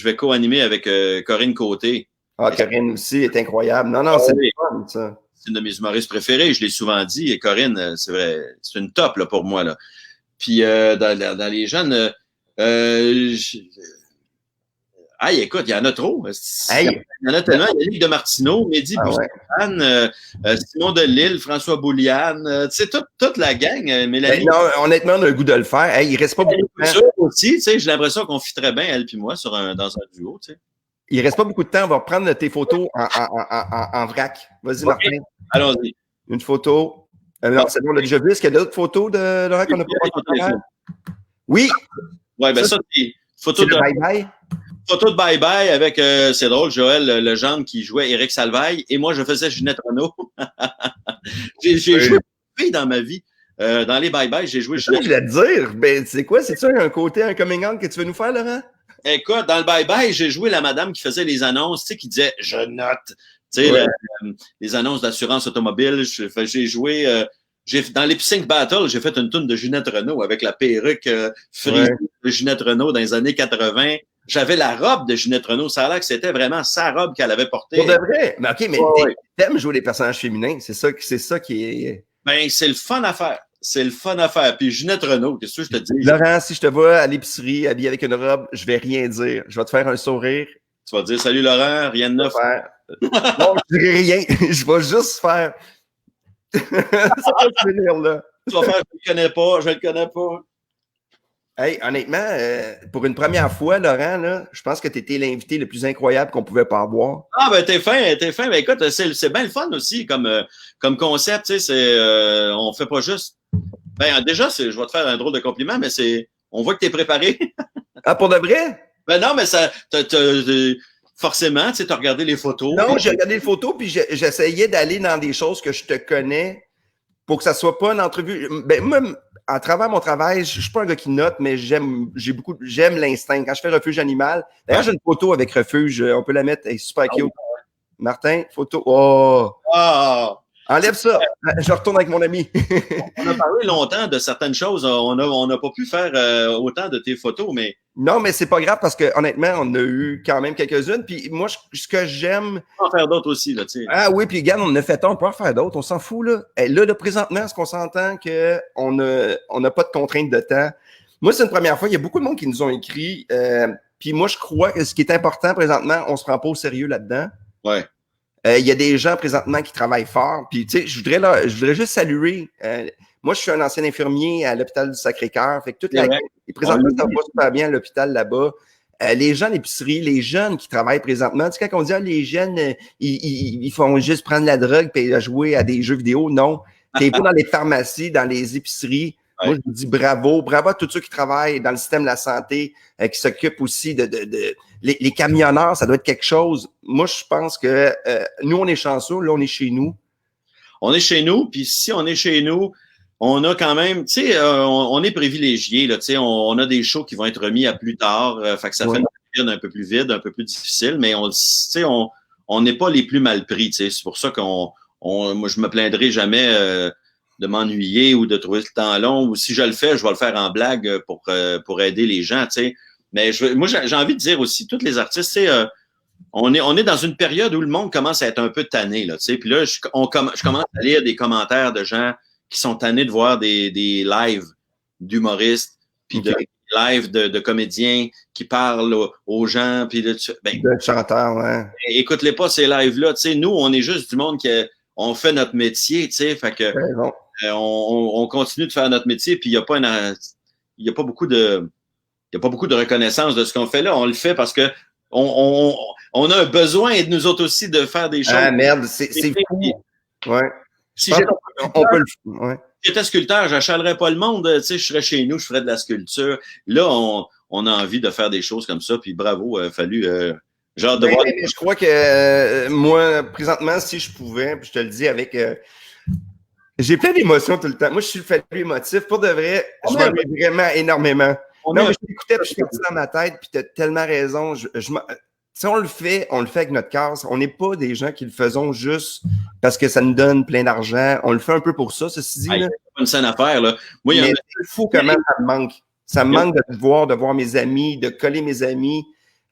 vais co-animer avec Corinne Côté. Ah, Corinne aussi est incroyable. Non, c'est fun, ça. C'est une de mes humoristes préférés, je l'ai souvent dit. Et Corinne, c'est vrai, c'est une top là, pour moi. Là. Puis dans les jeunes... Ah, écoute, il y en a trop. Hey. Il y en a tellement. Il y a Yannick de Martineau, Mehdi Boussaint, Simon Delille, François Bouliane, tu sais, toute la gang, Mélanie. Non, honnêtement, on a le goût de le faire. Hey, il reste pas beaucoup de temps. Aussi, tu sais, j'ai l'impression qu'on fit très bien, elle puis moi, dans un duo, tu sais. Il reste pas beaucoup de temps. On va reprendre tes photos en vrac. Vas-y, Martin. Allons-y. Une photo. Non, c'est bon, on l'a déjà vu. Est-ce qu'il y a d'autres photos de Laurent qu'on n'a pas vu? Oui. Oui, ben ça, c'est photo de bye-bye. Photo de bye-bye avec, c'est drôle, Joël Legendre qui jouait Éric Salvaille et moi, je faisais Ginette Renault. J'ai joué dans ma vie. Dans les bye-bye, j'ai joué Ginette. Je voulais te dire, ben, c'est quoi? C'est ça un côté, un coming out que tu veux nous faire, Laurent? Écoute, dans le bye-bye, j'ai joué la madame qui faisait les annonces, tu sais, qui disait « Je note ». Tu sais, les annonces d'assurance automobile. J'ai joué... dans les Sync Battle, j'ai fait une toune de Ginette Renault avec la perruque frisée de Ginette Renault dans les années 80. J'avais la robe de Ginette Renault. Ça a l'air que c'était vraiment sa robe qu'elle avait portée. Pour de vrai? Mais OK, mais t'aimes jouer des personnages féminins. C'est ça qui est... Ben, c'est le fun à faire. C'est le fun à faire. Puis Ginette Renault, qu'est-ce que je te dis? Laurent, si je te vois à l'épicerie habillé avec une robe, je vais rien dire. Je vais te faire un sourire. Tu vas dire « Salut Laurent, rien de neuf. » Non, je dirai rien. Je vais juste faire... ça va finir là. Tu vas faire « Je le connais pas. » Hey, honnêtement, pour une première fois, Laurent, là, je pense que tu étais l'invité le plus incroyable qu'on pouvait pas avoir. Ah, ben, t'es fin. Ben, écoute, c'est bien le fun aussi comme concept, tu sais, on fait pas juste. Ben, déjà, je vais te faire un drôle de compliment, mais on voit que t'es préparé. Ah, pour de vrai? Ben, non, mais ça, forcément, tu sais, t'as regardé les photos. Non, j'ai regardé les photos, puis j'essayais d'aller dans des choses que je te connais pour que ça soit pas une entrevue. Ben, moi, à travers mon travail, je suis pas un gars qui note, mais j'aime l'instinct. Quand je fais refuge animal, d'ailleurs, j'ai une photo avec refuge, on peut la mettre, elle est super cute. Martin, photo. Oh! Enlève ça. Je retourne avec mon ami. On a parlé longtemps de certaines choses. On n'a pas pu faire autant de tes photos, mais... Non, mais c'est pas grave parce que honnêtement, on a eu quand même quelques-unes. Puis moi, ce que j'aime... On peut en faire d'autres aussi, là, tu sais. Ah oui, puis regarde, on en a fait un, on peut en faire d'autres. On s'en fout, là. Et là, présentement, est-ce qu'on s'entend qu'on n'a pas de contrainte de temps? Moi, c'est une première fois. Il y a beaucoup de monde qui nous ont écrit. Puis moi, je crois que ce qui est important présentement, on se prend pas au sérieux là-dedans. Ouais. Il y a des gens présentement qui travaillent fort. Puis, tu sais, je voudrais juste saluer. Moi, je suis un ancien infirmier à l'hôpital du Sacré-Cœur. Fait que toute la gang, et présentement, ça va super bien à l'hôpital là-bas. Les gens à l'épicerie, les jeunes qui travaillent présentement, tu sais, quand on dit les jeunes, ils font juste prendre la drogue et jouer à des jeux vidéo, non. T'es pas dans les pharmacies, dans les épiceries. Ouais. Moi, je vous dis bravo à tous ceux qui travaillent dans le système de la santé, qui s'occupent aussi les camionneurs, ça doit être quelque chose. Moi, je pense que nous, on est chanceux, là, on est chez nous. On est chez nous, puis si on est chez nous, on a quand même, tu sais, on est privilégié, là, tu sais, on a des shows qui vont être remis à plus tard, fait que ça fait une période un peu plus vide, un peu plus difficile, mais tu sais, on n'est pas les plus mal pris, tu sais, c'est pour ça moi, je me plaindrai jamais de m'ennuyer ou de trouver le temps long, ou si je le fais, je vais le faire en blague pour aider les gens, tu sais. Mais moi, j'ai envie de dire aussi, tous les artistes, tu sais, on est dans une période où le monde commence à être un peu tanné, là, tu sais. Puis là, je commence à lire des commentaires de gens qui sont tannés de voir des lives d'humoristes, puis de lives de comédiens qui parlent aux gens, puis de chanteurs, ouais. Écoute-les pas ces lives-là, tu sais. Nous, on est juste du monde on fait notre métier, tu sais. Fait que on continue de faire notre métier, puis il y a pas beaucoup de reconnaissance de ce qu'on fait là. On le fait parce que on a un besoin de nous autres aussi de faire des choses. Ah merde, c'est fou. Ouais. Si j'étais sculpteur, j'achalerais pas le monde, tu sais, je serais chez nous, je ferais de la sculpture. Là, on a envie de faire des choses comme ça, puis bravo, fallu genre de voir. Je crois que moi, présentement, si je pouvais, puis je te le dis avec j'ai plein d'émotions tout le temps. Moi, je suis le fallu émotif. Pour de vrai, je m'ennuie vraiment énormément. Non, mais je t'écoutais, puis je suis parti dans ma tête, puis tu as tellement raison. Si on le fait avec notre cœur. On n'est pas des gens qui le faisons juste parce que ça nous donne plein d'argent. On le fait un peu pour ça, ceci dit. C'est pas une saine affaire, là. Moi, mais c'est fou comment ça me manque. Ça me manque de voir mes amis, de coller mes amis.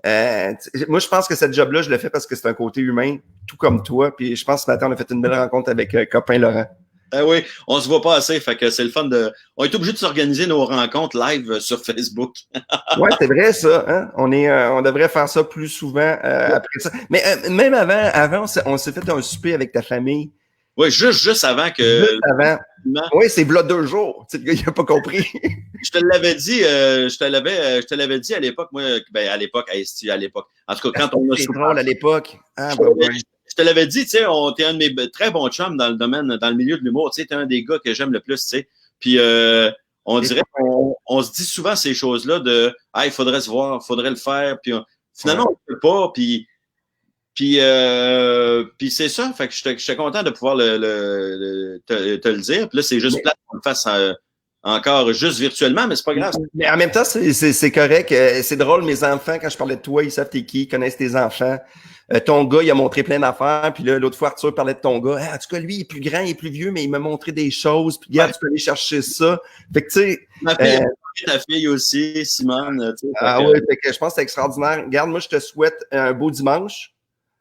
Moi, je pense que cette job-là, je le fais parce que c'est un côté humain, tout comme toi. Puis je pense que ce matin, on a fait une belle rencontre avec copain Laurent. Ah oui, on se voit pas assez, fait que c'est le fun de. On est obligé de s'organiser nos rencontres live sur Facebook. Ouais, c'est vrai ça. Hein? On devrait faire ça plus souvent après ça. Mais même avant, on s'est fait un souper avec ta famille. Oui, juste avant que. Juste avant. Oui, c'est v'là 2 jours. Tu sais, le gars, il n'a pas compris. Je te l'avais dit, je te l'avais dit à l'époque, moi, ben à l'époque, à l'époque. En tout cas, quand on a C'est drôle à l'époque. Ah, ben, ouais. Je te l'avais dit, tu sais, t'es un de mes très bons chums dans le domaine, dans le milieu de l'humour. Tu sais, t'es un des gars que j'aime le plus, tu sais. Puis on dirait qu'on se dit souvent ces choses-là de ah, il faudrait se voir, il faudrait le faire. Puis finalement, on ne peut pas. Puis c'est ça. Fait que j'étais content de pouvoir te le dire. Puis là, c'est juste plate qu'on le fasse encore juste virtuellement, mais c'est pas grave. Mais en même temps, c'est correct. C'est drôle, mes enfants, quand je parlais de toi, ils savent t'es qui, ils connaissent tes enfants. Ton gars, il a montré plein d'affaires. Puis là, l'autre fois, Arthur parlait de ton gars. En tout cas, lui, il est plus grand, il est plus vieux, mais il m'a montré des choses. Puis regarde, tu peux aller chercher ça. Fait que, tu sais. Ma fille, ta fille aussi, Simone. Tu sais, oui, fait que je pense que c'est extraordinaire. Regarde, moi, je te souhaite un beau dimanche.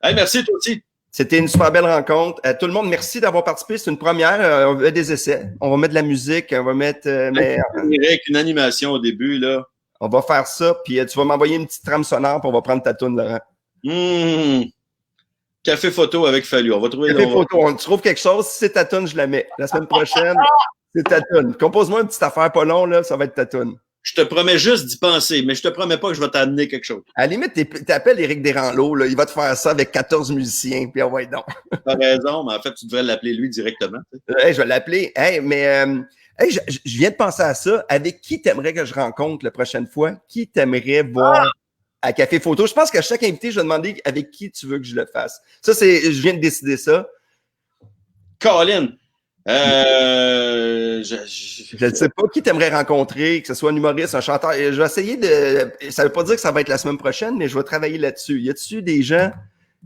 Hey, merci, toi aussi. C'était une super belle rencontre. Tout le monde, merci d'avoir participé. C'est une première. On va mettre des essais. On va mettre de la musique. On va mettre. Avec une animation au début, là. On va faire ça. Puis tu vas m'envoyer une petite trame sonore. Puis on va prendre ta toune, Laurent. Café photo avec Fallu. On va trouver. Café photo. On trouve quelque chose. Si c'est ta toune, je la mets. La semaine prochaine, c'est ta toune. Compose-moi une petite affaire pas long, là. Ça va être ta toune. Je te promets juste d'y penser, mais je te promets pas que je vais t'amener quelque chose. À la limite, t'appelles Éric Desranleau, là. Il va te faire ça avec 14 musiciens. Puis on va être donc. T'as raison, mais en fait, tu devrais l'appeler lui directement. Hey, je vais l'appeler. Hey, mais hey, je viens de penser à ça. Avec qui t'aimerais que je rencontre la prochaine fois? Qui t'aimerais voir à Café Photo? Je pense qu'à chaque invité, je vais demander avec qui tu veux que je le fasse. Ça, je viens de décider ça. Colin, je ne sais pas qui t'aimerais rencontrer, que ce soit un humoriste, un chanteur. Je vais essayer de. Ça ne veut pas dire que ça va être la semaine prochaine, mais je vais travailler là-dessus. Y a-tu des gens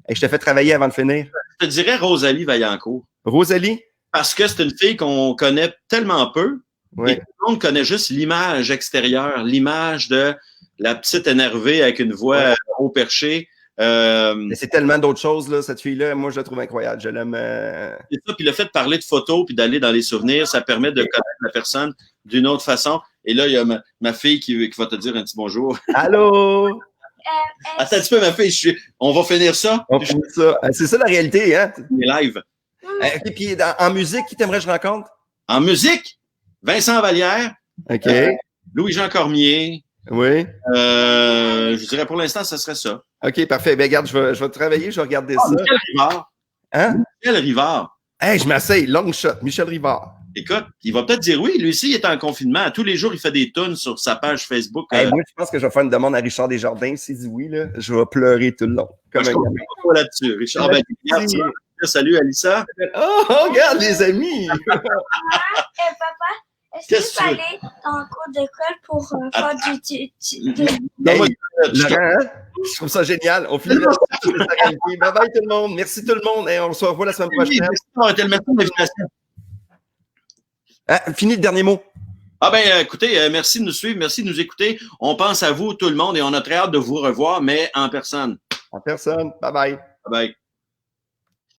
que je t'ai fait travailler avant de finir? Je te dirais Rosalie Vaillancourt. Rosalie? Parce que c'est une fille qu'on connaît tellement peu. Oui. Et tout le monde connaît juste l'image extérieure, l'image de la petite énervée avec une voix haut perché. Mais c'est tellement d'autres choses, là, cette fille-là. Moi, je la trouve incroyable. Je l'aime. C'est ça. Puis le fait de parler de photos puis d'aller dans les souvenirs, ça permet de connaître la personne d'une autre façon. Et là, il y a ma fille qui va te dire un petit bonjour. Allô? Attends un petit peu, ma fille. On va finir ça. On finit ça. C'est ça la réalité, hein? Live. Et puis, en musique, qui t'aimerais que je rencontre? En musique, Vincent Vallière. OK. Louis-Jean Cormier. Oui. Je dirais pour l'instant, ce serait ça. OK, parfait. Ben, regarde, je vais travailler, je vais regarder ça. Michel Rivard. Hein? Michel Rivard. Hey, je m'asseye. Long shot. Michel Rivard. Écoute, il va peut-être dire oui. Lui aussi, il est en confinement. Tous les jours, il fait des tunes sur sa page Facebook. Hey, moi, je pense que je vais faire une demande à Richard Desjardins. S'il dit oui, là, je vais pleurer tout le long. Comme je comprends pas là-dessus. Richard, salut, Alissa. Oh, regarde, les amis! Papa, est-ce que tu peux aller en cours d'école pour faire Laurent, je trouve ça génial. On finit Bye bye tout le monde. Merci tout le monde. Et on se revoit la semaine prochaine. Fini le dernier mot. Ah ben, écoutez, merci de nous suivre, merci de nous écouter. On pense à vous, tout le monde, et on a très hâte de vous revoir, mais en personne. En personne. Bye bye. Bye bye.